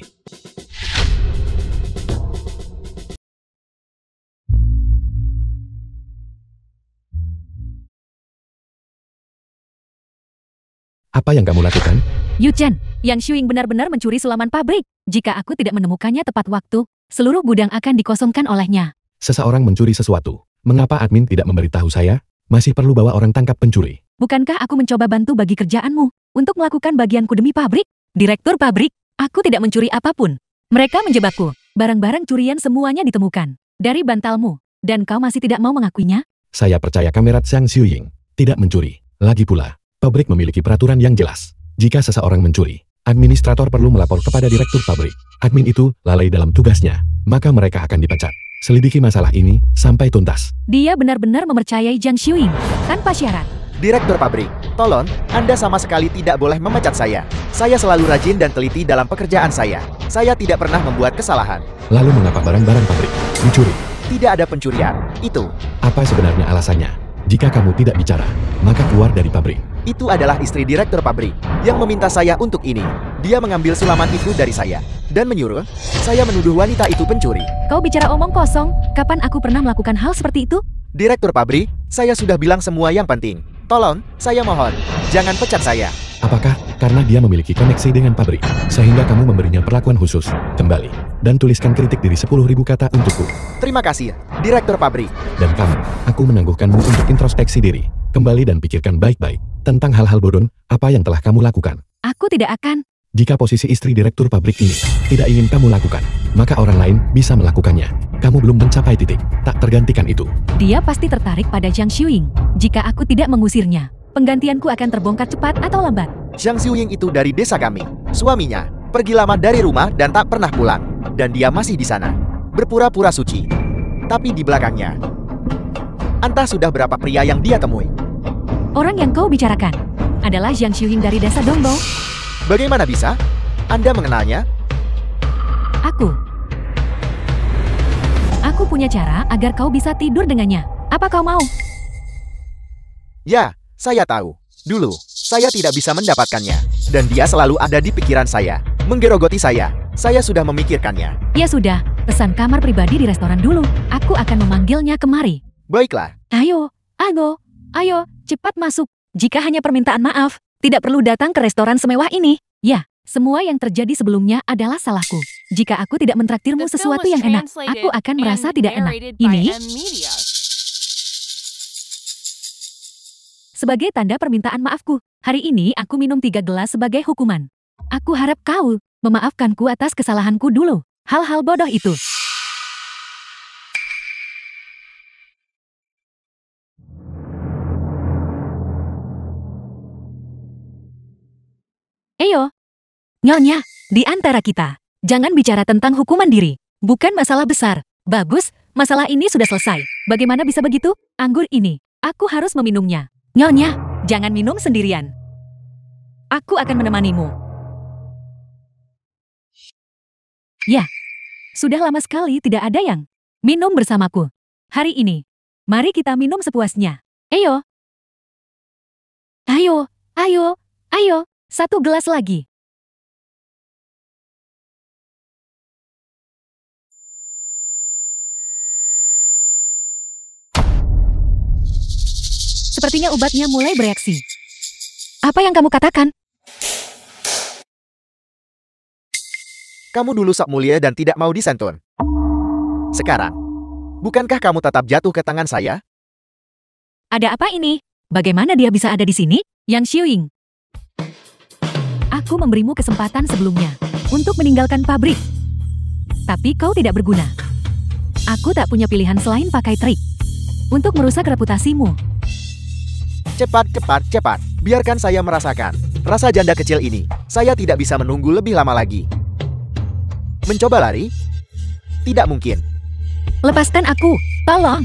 Apa yang kamu lakukan? Yuchen, Yang Xiuying benar-benar mencuri sulaman pabrik. Jika aku tidak menemukannya tepat waktu, seluruh gudang akan dikosongkan olehnya. Seseorang mencuri sesuatu. Mengapa admin tidak memberitahu saya? Masih perlu bawa orang tangkap pencuri. Bukankah aku mencoba bantu bagi kerjaanmu untuk melakukan bagianku demi pabrik? Direktur pabrik, aku tidak mencuri apapun. Mereka menjebakku. Barang-barang curian semuanya ditemukan dari bantalmu. Dan kau masih tidak mau mengakuinya? Saya percaya kamerat Xiang Xiuying tidak mencuri. Lagi pula, pabrik memiliki peraturan yang jelas. Jika seseorang mencuri, administrator perlu melapor kepada direktur pabrik. Admin itu lalai dalam tugasnya, maka mereka akan dipecat. Selidiki masalah ini sampai tuntas. Dia benar-benar mempercayai Jiang Xiuying tanpa syarat. Direktur pabrik, tolong, Anda sama sekali tidak boleh memecat saya. Saya selalu rajin dan teliti dalam pekerjaan saya. Saya tidak pernah membuat kesalahan. Lalu mengapa barang-barang pabrik dicuri? Tidak ada pencurian. Itu. Apa sebenarnya alasannya? Jika kamu tidak bicara, maka keluar dari pabrik. Itu adalah istri direktur pabrik yang meminta saya untuk ini. Dia mengambil sulaman itu dari saya dan menyuruh saya menuduh wanita itu pencuri. Kau bicara omong kosong. Kapan aku pernah melakukan hal seperti itu? Direktur pabrik, saya sudah bilang semua yang penting. Tolong, saya mohon, jangan pecat saya. Apakah karena dia memiliki koneksi dengan pabrik, sehingga kamu memberinya perlakuan khusus? Kembali, dan tuliskan kritik diri 10.000 kata untukku. Terima kasih, Direktur pabrik. Dan kamu, aku menangguhkanmu untuk introspeksi diri. Kembali dan pikirkan baik-baik tentang hal-hal bodoh apa yang telah kamu lakukan. Aku tidak akan. Jika posisi istri direktur pabrik ini tidak ingin kamu lakukan, maka orang lain bisa melakukannya. Kamu belum mencapai titik, tak tergantikan itu. Dia pasti tertarik pada Zhang Xiuying. Jika aku tidak mengusirnya, penggantianku akan terbongkar cepat atau lambat. Zhang Xiuying itu dari desa kami. Suaminya pergi lama dari rumah dan tak pernah pulang. Dan dia masih di sana, berpura-pura suci. Tapi di belakangnya, entah sudah berapa pria yang dia temui. Orang yang kau bicarakan adalah Zhang Xiuying dari desa Dongbao. Bagaimana bisa? Anda mengenalnya? Aku punya cara agar kau bisa tidur dengannya. Apa kau mau? Ya, saya tahu. Dulu, saya tidak bisa mendapatkannya. Dan dia selalu ada di pikiran saya. Menggerogoti saya. Saya sudah memikirkannya. Ya sudah, pesan kamar pribadi di restoran dulu. Aku akan memanggilnya kemari. Baiklah. Ayo, cepat masuk. Jika hanya permintaan maaf, tidak perlu datang ke restoran semewah ini. Ya, semua yang terjadi sebelumnya adalah salahku. Jika aku tidak mentraktirmu The film sesuatu was yang enak, translated aku akan merasa and tidak enak. narrated by Ini M-Media. sebagai tanda permintaan maafku. Hari ini aku minum 3 gelas sebagai hukuman. Aku harap kau memaafkanku atas kesalahanku dulu. Hal-hal bodoh itu. Eyo, Nyonya, di antara kita, jangan bicara tentang hukuman diri. Bukan masalah besar. Bagus, masalah ini sudah selesai. Bagaimana bisa begitu? Anggur ini, aku harus meminumnya. Nyonya, jangan minum sendirian. Aku akan menemanimu. Ya, sudah lama sekali tidak ada yang minum bersamaku. Hari ini, mari kita minum sepuasnya. Ayo. Ayo, 1 gelas lagi. Sepertinya obatnya mulai bereaksi. Apa yang kamu katakan? Kamu dulu sok mulia dan tidak mau disentuh. Sekarang, bukankah kamu tetap jatuh ke tangan saya? Ada apa ini? Bagaimana dia bisa ada di sini? Yang Xiuying. Aku memberimu kesempatan sebelumnya untuk meninggalkan pabrik. Tapi kau tidak berguna. Aku tak punya pilihan selain pakai trik untuk merusak reputasimu. Cepat. Biarkan saya merasakan rasa janda kecil ini. Saya tidak bisa menunggu lebih lama lagi. Mencoba lari? Tidak mungkin. Lepaskan aku, tolong.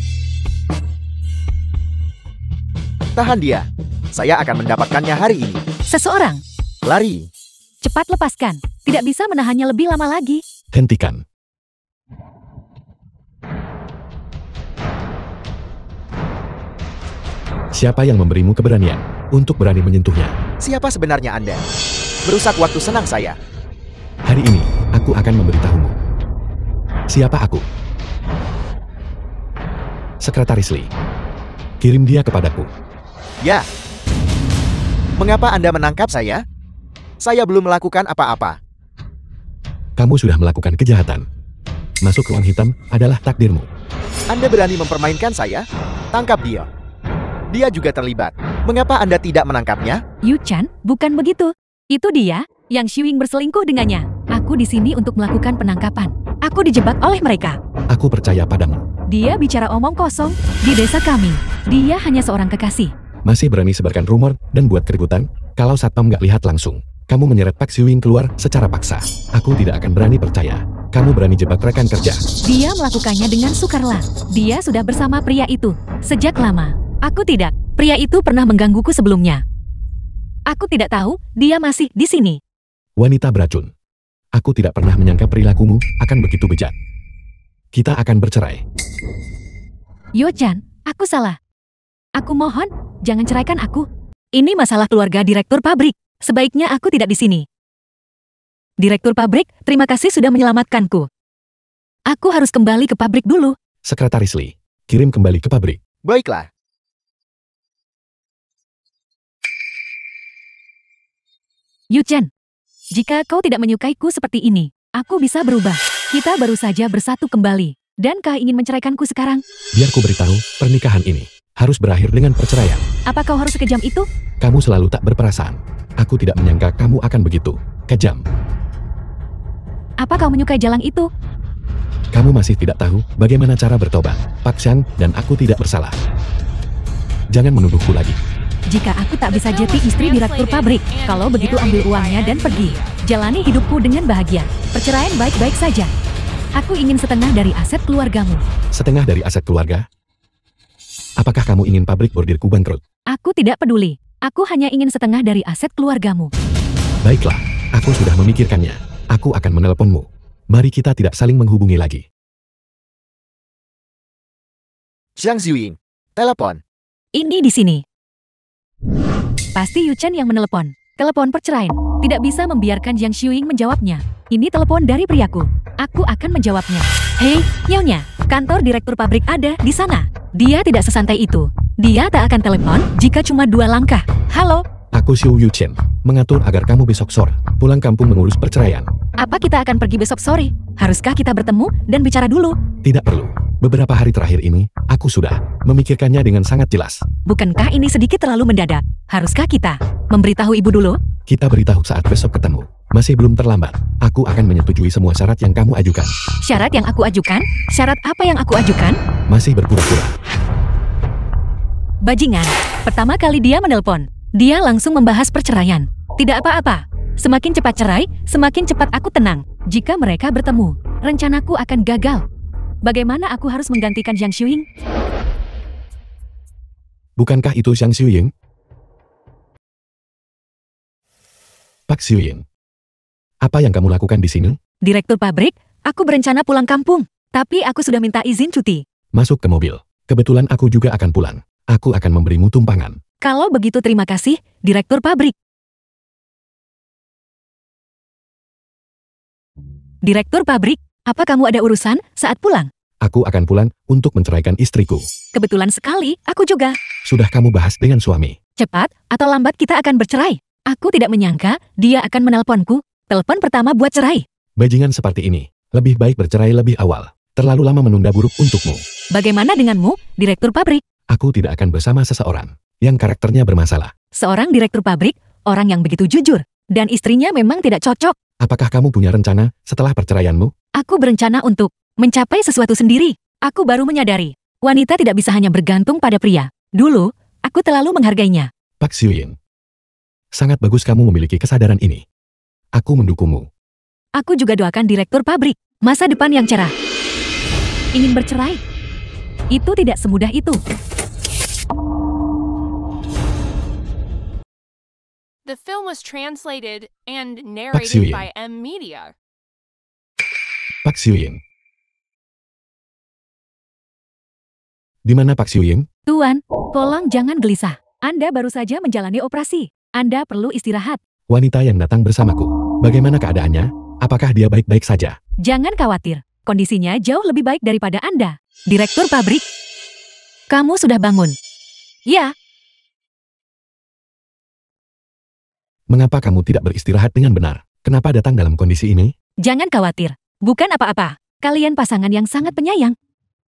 Tahan dia. Saya akan mendapatkannya hari ini. Seseorang, Lari. cepat lepaskan. Tidak bisa menahannya lebih lama lagi. Hentikan. Siapa yang memberimu keberanian untuk berani menyentuhnya? Siapa sebenarnya Anda? Merusak waktu senang saya. Hari ini, aku akan memberitahumu. Siapa aku? Sekretaris Lee. Kirim dia kepadaku. Ya. Mengapa Anda menangkap saya? Saya belum melakukan apa-apa. Kamu sudah melakukan kejahatan. Masuk ruang hitam adalah takdirmu. Anda berani mempermainkan saya? Tangkap dia. Dia juga terlibat. Mengapa Anda tidak menangkapnya? Yu Chan, bukan begitu. Itu dia, yang Xiuying berselingkuh dengannya. Aku di sini untuk melakukan penangkapan. Aku dijebak oleh mereka. Aku percaya padamu. Dia bicara omong kosong. Di desa kami, dia hanya seorang kekasih. Masih berani sebarkan rumor dan buat keributan? Kalau satpam nggak lihat langsung, kamu menyeret Pak Xiuying keluar secara paksa. Aku tidak akan berani percaya. Kamu berani jebak rekan kerja. Dia melakukannya dengan sukarela. Dia sudah bersama pria itu sejak lama. Aku tidak. Pria itu pernah menggangguku sebelumnya. Aku tidak tahu dia masih di sini. Wanita beracun. Aku tidak pernah menyangka perilakumu akan begitu bejat. Kita akan bercerai. Yo-chan, aku salah. Aku mohon, jangan ceraikan aku. Ini masalah keluarga direktur pabrik. Sebaiknya aku tidak di sini. Direktur pabrik, terima kasih sudah menyelamatkanku. Aku harus kembali ke pabrik dulu. Sekretaris Lee, kirim kembali ke pabrik. Baiklah. Yu-chan, jika kau tidak menyukaiku seperti ini, aku bisa berubah. Kita baru saja bersatu kembali. Dan kau ingin menceraikanku sekarang? Biar ku beritahu, pernikahan ini harus berakhir dengan perceraian. Apa kau harus sekejam itu? Kamu selalu tak berperasaan. Aku tidak menyangka kamu akan begitu kejam. Apa kau menyukai jalang itu? Kamu masih tidak tahu bagaimana cara bertobat. Pak Xiang dan aku tidak bersalah. Jangan menuduhku lagi. Jika aku tak bisa jadi istri direktur pabrik, kalau begitu ambil uangnya dan pergi. Jalani hidupku dengan bahagia. Perceraian baik-baik saja. Aku ingin setengah dari aset keluargamu. Setengah dari aset keluarga? Apakah kamu ingin pabrik bordirku bangkrut? Aku tidak peduli. Aku hanya ingin setengah dari aset keluargamu. Baiklah, aku sudah memikirkannya. Aku akan menelponmu. Mari kita tidak saling menghubungi lagi. Zhang Ziying, telepon. Ini di sini. Pasti Yu-chan yang menelepon. Telepon perceraian. Tidak bisa membiarkan Jiang Xiuying menjawabnya. Ini telepon dari priaku. Aku akan menjawabnya. Hei, Nyonya, kantor direktur pabrik ada di sana. Dia tidak sesantai itu. Dia tak akan telepon jika cuma 2 langkah. Halo, Aku Xiu Yu-chen, mengatur agar kamu besok sore pulang kampung mengurus perceraian. apa kita akan pergi besok sore? Haruskah kita bertemu dan bicara dulu? Tidak perlu. Beberapa hari terakhir ini, aku sudah memikirkannya dengan sangat jelas. Bukankah ini sedikit terlalu mendadak? Haruskah kita memberitahu ibu dulu? Kita beritahu saat besok ketemu. Masih belum terlambat. Aku akan menyetujui semua syarat yang kamu ajukan. Syarat yang aku ajukan? Syarat apa yang aku ajukan? Masih berpura-pura. Bajingan. Pertama kali dia menelpon, dia langsung membahas perceraian. Tidak apa-apa. Semakin cepat cerai, semakin cepat aku tenang. Jika mereka bertemu, rencanaku akan gagal. Bagaimana aku harus menggantikan Jiang Xiuying? Bukankah itu Zhang Xiuying? Pak Xiuying. Apa yang kamu lakukan di sini? Direktur pabrik, aku berencana pulang kampung. Tapi aku sudah minta izin cuti. Masuk ke mobil. Kebetulan aku juga akan pulang. Aku akan memberimu tumpangan. Kalau begitu terima kasih, Direktur pabrik. Direktur pabrik, apa kamu ada urusan saat pulang? Aku akan pulang untuk menceraikan istriku. Kebetulan sekali, aku juga. Sudah kamu bahas dengan suami? Cepat atau lambat kita akan bercerai. Aku tidak menyangka dia akan menelponku. Telepon pertama buat cerai. Bajingan seperti ini, lebih baik bercerai lebih awal. Terlalu lama menunda buruk untukmu. Bagaimana denganmu, Direktur pabrik? Aku tidak akan bersama seseorang yang karakternya bermasalah. Seorang direktur pabrik, orang yang begitu jujur, dan istrinya memang tidak cocok. Apakah kamu punya rencana setelah perceraianmu? Aku berencana untuk mencapai sesuatu sendiri. Aku baru menyadari, wanita tidak bisa hanya bergantung pada pria. Dulu, aku terlalu menghargainya. Pak Xiuying. Sangat bagus kamu memiliki kesadaran ini. Aku mendukungmu. Aku juga doakan direktur pabrik, masa depan yang cerah. Ingin bercerai? Itu tidak semudah itu. The film was translated and Xiuying. narrated by M Media. Pak Xiuying. Di mana Pak Xiuying? Tuan, tolong jangan gelisah. Anda baru saja menjalani operasi. Anda perlu istirahat. Wanita yang datang bersamaku. Bagaimana keadaannya? Apakah dia baik-baik saja? Jangan khawatir. Kondisinya jauh lebih baik daripada Anda. Direktur pabrik. Kamu sudah bangun. Ya, Mengapa kamu tidak beristirahat dengan benar? Kenapa datang dalam kondisi ini? jangan khawatir. Bukan apa-apa. Kalian pasangan yang sangat penyayang.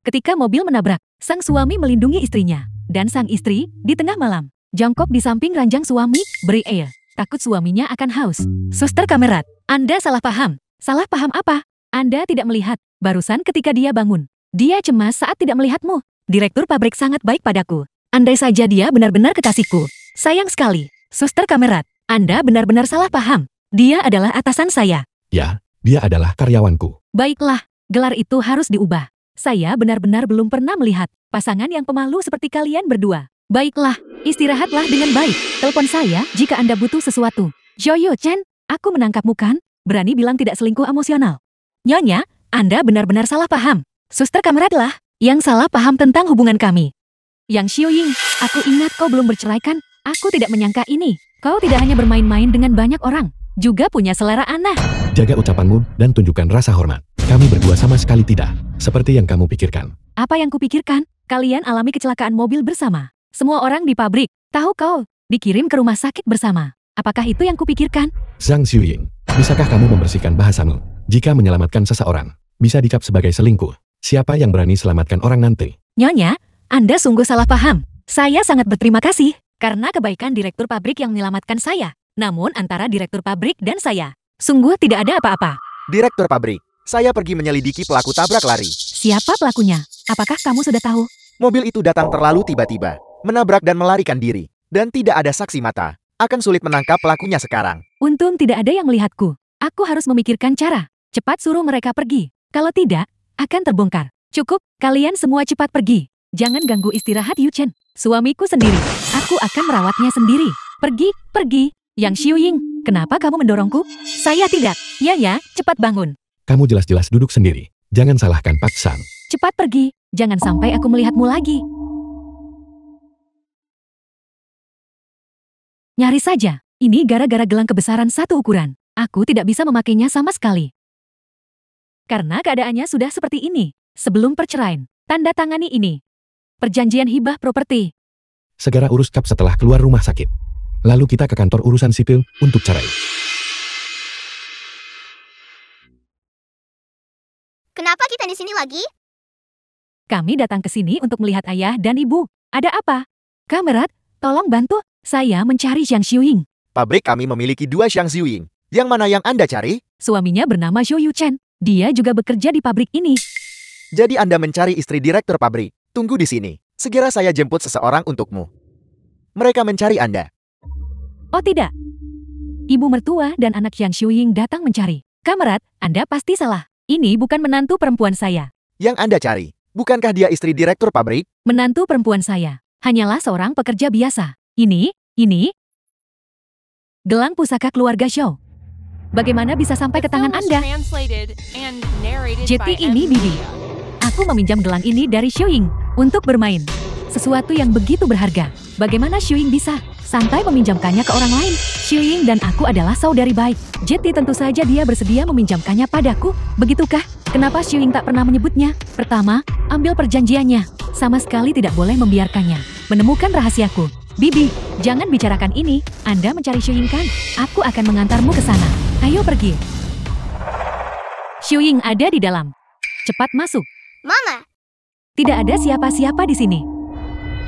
Ketika mobil menabrak, sang suami melindungi istrinya. Dan sang istri, di tengah malam, jongkok di samping ranjang suami, beri air. Takut suaminya akan haus. Suster kamerat, Anda salah paham. Salah paham apa? Anda tidak melihat. Barusan ketika dia bangun. Dia cemas saat tidak melihatmu. Direktur pabrik sangat baik padaku. Andai saja dia benar-benar kekasihku. Sayang sekali. Suster kamerat, Anda benar-benar salah paham. Dia adalah atasan saya. Ya, dia adalah karyawanku. Baiklah, gelar itu harus diubah. Saya benar-benar belum pernah melihat pasangan yang pemalu seperti kalian berdua. Baiklah, istirahatlah dengan baik. Telepon saya jika Anda butuh sesuatu. Joyo Chen, aku menangkapmu kan? Berani bilang tidak selingkuh emosional. Nyonya, Anda benar-benar salah paham. Suster kamerat lah. Yang salah paham tentang hubungan kami. Yang Xiuying, aku ingat kau belum bercerai kan? Aku tidak menyangka ini. Kau tidak hanya bermain-main dengan banyak orang, juga punya selera aneh. Jaga ucapanmu dan tunjukkan rasa hormat. Kami berdua sama sekali tidak seperti yang kamu pikirkan. Apa yang kupikirkan? Kalian alami kecelakaan mobil bersama. Semua orang di pabrik tahu kau dikirim ke rumah sakit bersama. Apakah itu yang kupikirkan? Zhang Xiuying, bisakah kamu membersihkan bahasamu? Jika menyelamatkan seseorang, bisa dicap sebagai selingkuh. Siapa yang berani selamatkan orang nanti? Nyonya, Anda sungguh salah paham. Saya sangat berterima kasih karena kebaikan direktur pabrik yang menyelamatkan saya. Namun antara direktur pabrik dan saya, sungguh tidak ada apa-apa. Direktur pabrik, saya pergi menyelidiki pelaku tabrak lari. Siapa pelakunya? Apakah kamu sudah tahu? Mobil itu datang terlalu tiba-tiba, menabrak dan melarikan diri, dan tidak ada saksi mata. Akan sulit menangkap pelakunya sekarang. Untung tidak ada yang melihatku. Aku harus memikirkan cara. Cepat suruh mereka pergi. Kalau tidak, akan terbongkar. Cukup, kalian semua cepat pergi. Jangan ganggu istirahat Yu Chen. Suamiku sendiri. Aku akan merawatnya sendiri. Pergi, pergi. Yang Xiuying, kenapa kamu mendorongku? Saya tidak. Ya, cepat bangun. Kamu jelas-jelas duduk sendiri. Jangan salahkan Pak San. Cepat pergi. Jangan sampai aku melihatmu lagi. Nyaris saja. Ini gara-gara gelang kebesaran satu ukuran. Aku tidak bisa memakainya sama sekali. Karena keadaannya sudah seperti ini. Sebelum perceraian, tanda tangani ini. Perjanjian hibah properti. Segera urus kap setelah keluar rumah sakit. Lalu kita ke kantor urusan sipil untuk cerai. Kenapa kita di sini lagi? Kami datang ke sini untuk melihat ayah dan ibu. Ada apa? Kamerat, tolong bantu. Saya mencari Zhang Xiuying. Pabrik kami memiliki 2 Zhang Xiuying. Yang mana yang Anda cari? Suaminya bernama Zhou Yu Chen. Dia juga bekerja di pabrik ini. Jadi Anda mencari istri direktur pabrik. Tunggu di sini. Segera saya jemput seseorang untukmu. Mereka mencari Anda. Oh tidak. Ibu mertua dan anak Zhang Xiuying datang mencari. Kamerat, Anda pasti salah. Ini bukan menantu perempuan saya. Yang Anda cari, bukankah dia istri direktur pabrik? Menantu perempuan saya hanyalah seorang pekerja biasa. Ini. Gelang pusaka keluarga Zhou. Bagaimana bisa sampai ke tangan Anda? JT ini Bibi. Aku meminjam gelang ini dari Xiuying untuk bermain. Sesuatu yang begitu berharga. Bagaimana Xiuying bisa santai meminjamkannya ke orang lain? Xiuying dan aku adalah saudari baik. JT tentu saja dia bersedia meminjamkannya padaku. Begitukah? Kenapa Xiuying tak pernah menyebutnya? Pertama, ambil perjanjiannya. Sama sekali tidak boleh membiarkannya menemukan rahasiaku. Bibi, jangan bicarakan ini. Anda mencari Xiuying kan? Aku akan mengantarmu ke sana. Ayo pergi. Xiuying ada di dalam. Cepat masuk. Mama, Tidak ada siapa-siapa di sini.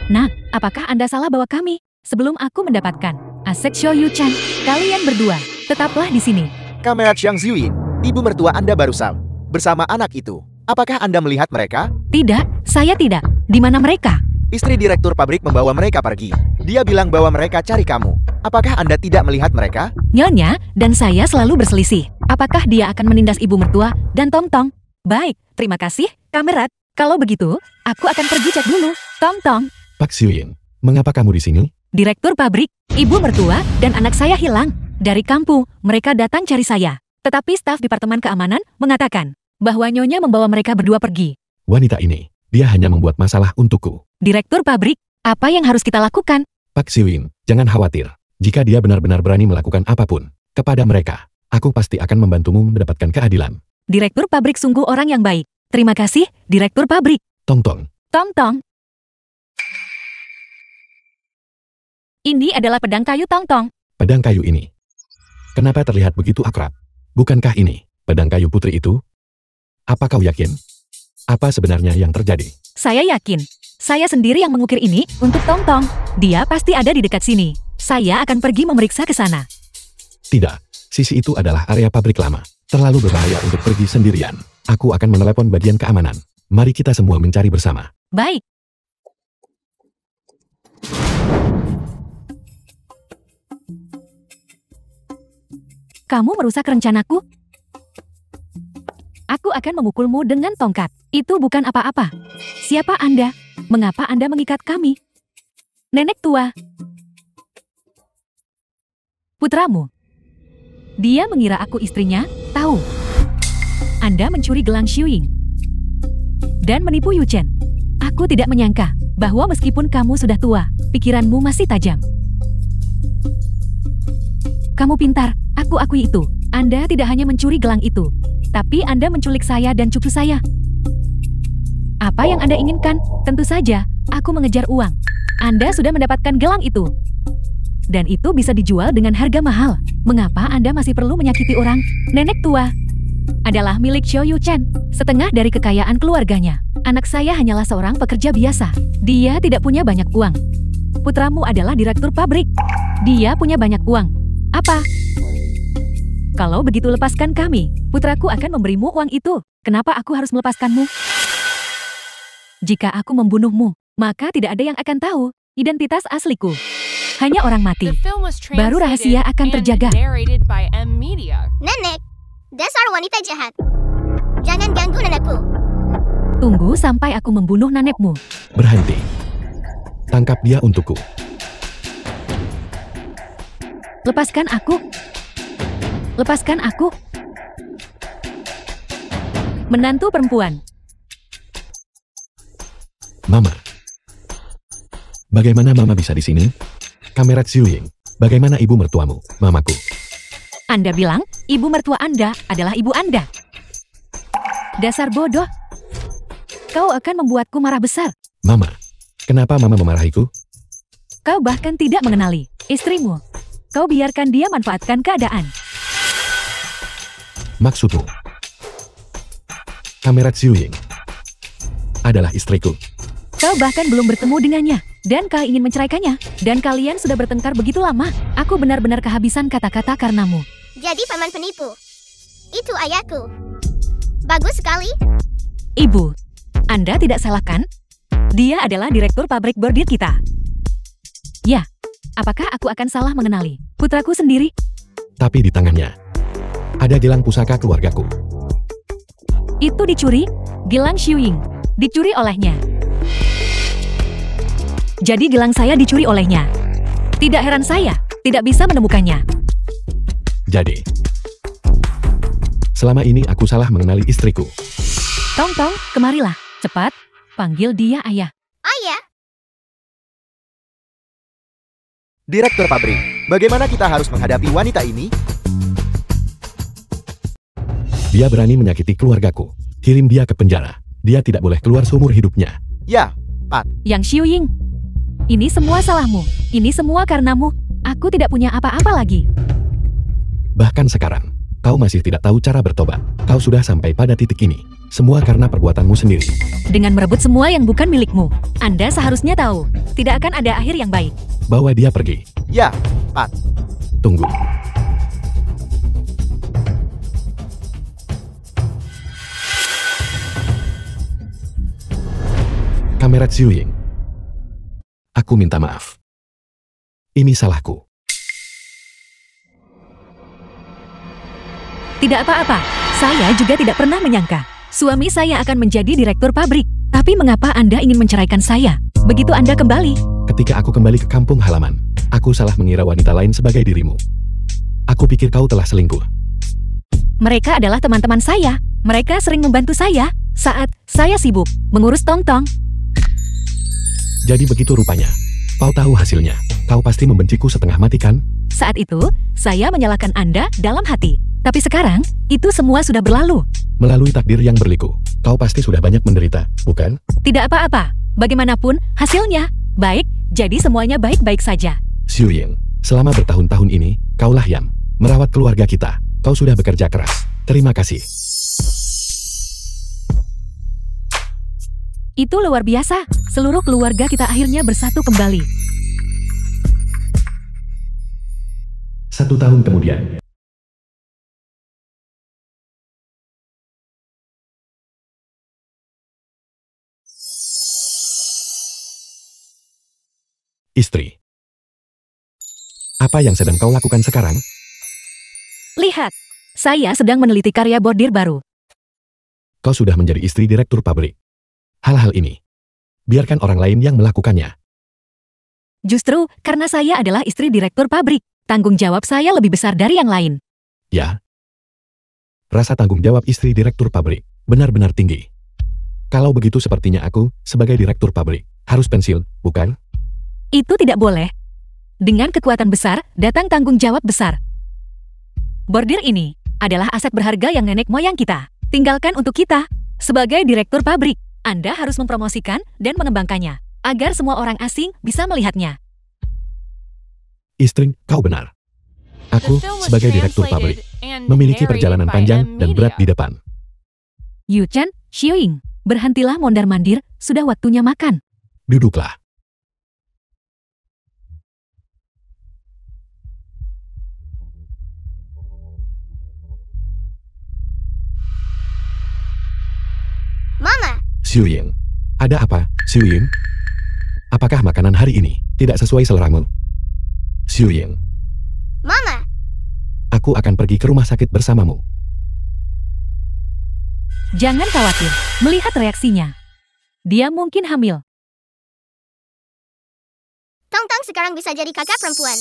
Nah, apakah Anda salah bawa kami? Sebelum aku mendapatkan Asek Zhou Yu Chen, kalian berdua tetaplah di sini. Kamera Zhang Xiuying, ibu mertua Anda barusan bersama anak itu. Apakah Anda melihat mereka? Tidak, saya tidak. Di mana mereka? Istri direktur pabrik membawa mereka pergi. Dia bilang bahwa mereka cari kamu. Apakah Anda tidak melihat mereka? Nyonya dan saya selalu berselisih. Apakah dia akan menindas ibu mertua dan Tong-Tong? Baik, terima kasih, Kamerat. Kalau begitu, aku akan pergi cek dulu. Tong-Tong. Pak Xiuying, mengapa kamu di sini? Direktur pabrik, ibu mertua, dan anak saya hilang. Dari kampung, mereka datang cari saya. Tetapi staf Departemen Keamanan mengatakan bahwa Nyonya membawa mereka berdua pergi. Wanita ini, dia hanya membuat masalah untukku. Direktur pabrik, apa yang harus kita lakukan? Pak Xiuying, jangan khawatir. Jika dia benar-benar berani melakukan apapun kepada mereka, aku pasti akan membantumu mendapatkan keadilan. Direktur pabrik sungguh orang yang baik. Terima kasih, Direktur pabrik. Tong-Tong, Tong-Tong. Ini adalah pedang kayu Tong-Tong. pedang kayu ini. Kenapa terlihat begitu akrab? Bukankah ini pedang kayu putri itu? Apa kau yakin? Apa sebenarnya yang terjadi? Saya yakin. Saya sendiri yang mengukir ini untuk Tong-Tong. Dia pasti ada di dekat sini. Saya akan pergi memeriksa ke sana. Tidak, sisi itu adalah area pabrik lama. Terlalu berbahaya untuk pergi sendirian. Aku akan menelepon bagian keamanan. Mari kita semua mencari bersama. Baik. Kamu merusak rencanaku? Aku akan memukulmu dengan tongkat. Itu bukan apa-apa. Siapa Anda? Mengapa Anda mengikat kami? Nenek tua. Putramu. Dia mengira aku istrinya, tahu. Anda mencuri gelang Xiuying dan menipu Yu Chen. Aku tidak menyangka bahwa meskipun kamu sudah tua, pikiranmu masih tajam. Kamu pintar, aku akui itu. Anda tidak hanya mencuri gelang itu, tapi Anda menculik saya dan cucu saya. Apa yang Anda inginkan? Tentu saja, aku mengejar uang. Anda sudah mendapatkan gelang itu. Dan itu bisa dijual dengan harga mahal. Mengapa Anda masih perlu menyakiti orang? Nenek tua adalah milik Xiao Yu Chen, setengah dari kekayaan keluarganya. Anak saya hanyalah seorang pekerja biasa. Dia tidak punya banyak uang. Putramu adalah direktur pabrik. Dia punya banyak uang. Apa? Kalau begitu lepaskan kami. Putraku akan memberimu uang itu. Kenapa aku harus melepaskanmu? Jika aku membunuhmu, maka tidak ada yang akan tahu identitas asliku. Hanya orang mati. The film was Baru rahasia translated akan and terjaga. narrated by M Media. Nenek, dasar wanita jahat. Jangan ganggu nenekku. Tunggu sampai aku membunuh nenekmu. Berhenti. Tangkap dia untukku. Lepaskan aku. Lepaskan aku. Menantu perempuan. Mama. Bagaimana Mama bisa di sini? Kamerat Xiuying. Bagaimana ibu mertuamu, mamaku? Anda bilang, ibu mertua Anda adalah ibu Anda. Dasar bodoh. Kau akan membuatku marah besar. Mama. Kenapa Mama memarahiku? Kau bahkan tidak mengenali istrimu. Kau biarkan dia manfaatkan keadaan. Maksudmu? Kamerat Xiuying adalah istriku. Kau bahkan belum bertemu dengannya, dan kau ingin menceraikannya, dan kalian sudah bertengkar begitu lama. Aku benar-benar kehabisan kata-kata karenamu. Jadi paman penipu. Itu ayahku. Bagus sekali. Ibu, Anda tidak salah kan? Dia adalah direktur pabrik bordir kita. Ya, apakah aku akan salah mengenali putraku sendiri? Tapi di tangannya ada gelang pusaka keluargaku. Itu dicuri? Gelang Xiuying dicuri olehnya. Jadi gelang saya dicuri olehnya. Tidak heran saya tidak bisa menemukannya. Jadi, selama ini aku salah mengenali istriku. Tong Tong, kemarilah. Cepat, panggil dia ayah. Ayah, Direktur pabrik, bagaimana kita harus menghadapi wanita ini? Dia berani menyakiti keluargaku. Kirim dia ke penjara. Dia tidak boleh keluar seumur hidupnya. Ya, Yang Xiuying, ini semua salahmu. Ini semua karenamu. Aku tidak punya apa-apa lagi. Bahkan sekarang, kau masih tidak tahu cara bertobat. Kau sudah sampai pada titik ini. Semua karena perbuatanmu sendiri. Dengan merebut semua yang bukan milikmu, Anda seharusnya tahu, tidak akan ada akhir yang baik. Bawa dia pergi. ya, Tunggu. Kamerat Xiuying. Aku minta maaf. Ini salahku. Tidak apa-apa, saya juga tidak pernah menyangka suami saya akan menjadi direktur pabrik. Tapi mengapa Anda ingin menceraikan saya? Begitu Anda kembali, Ketika aku kembali ke kampung halaman, aku salah mengira wanita lain sebagai dirimu. Aku pikir kau telah selingkuh. mereka adalah teman-teman saya. Mereka sering membantu saya saat saya sibuk mengurus Tong Tong. Jadi begitu rupanya. Kau tahu hasilnya. Kau pasti membenciku setengah mati kan? Saat itu, saya menyalahkan Anda dalam hati. Tapi sekarang, itu semua sudah berlalu. Melalui takdir yang berliku, kau pasti sudah banyak menderita, bukan? Tidak apa-apa. Bagaimanapun, hasilnya baik, jadi semuanya baik-baik saja. Xiuying, selama bertahun-tahun ini, kaulah yang merawat keluarga kita. Kau sudah bekerja keras. Terima kasih. Itu luar biasa. Seluruh keluarga kita akhirnya bersatu kembali. 1 tahun kemudian. Istri. Apa yang sedang kau lakukan sekarang? Lihat, saya sedang meneliti karya bordir baru. Kau sudah menjadi istri direktur pabrik. Hal-hal ini, biarkan orang lain yang melakukannya. Justru karena saya adalah istri direktur pabrik, tanggung jawab saya lebih besar dari yang lain. Ya. Rasa tanggung jawab istri direktur pabrik benar-benar tinggi. Kalau begitu sepertinya aku, sebagai direktur pabrik, harus pensiun, bukan? Itu tidak boleh. Dengan kekuatan besar, datang tanggung jawab besar. Bordir ini adalah aset berharga yang nenek moyang kita tinggalkan untuk kita. Sebagai direktur pabrik, Anda harus mempromosikan dan mengembangkannya, agar semua orang asing bisa melihatnya. Istri, kau benar. Aku, The film was sebagai direktur pabrik, translated and memiliki narrated perjalanan by panjang M dan berat Media. di depan. Yu Chen, Xiuying, berhentilah mondar-mandir, sudah waktunya makan. Duduklah. Mama, Xiuying. Ada apa, Xiuying? Apakah makanan hari ini tidak sesuai seleramu? Xiuying, Mama, aku akan pergi ke rumah sakit bersamamu. Jangan khawatir, melihat reaksinya. Dia mungkin hamil. Tong Tong sekarang bisa jadi kakak perempuan.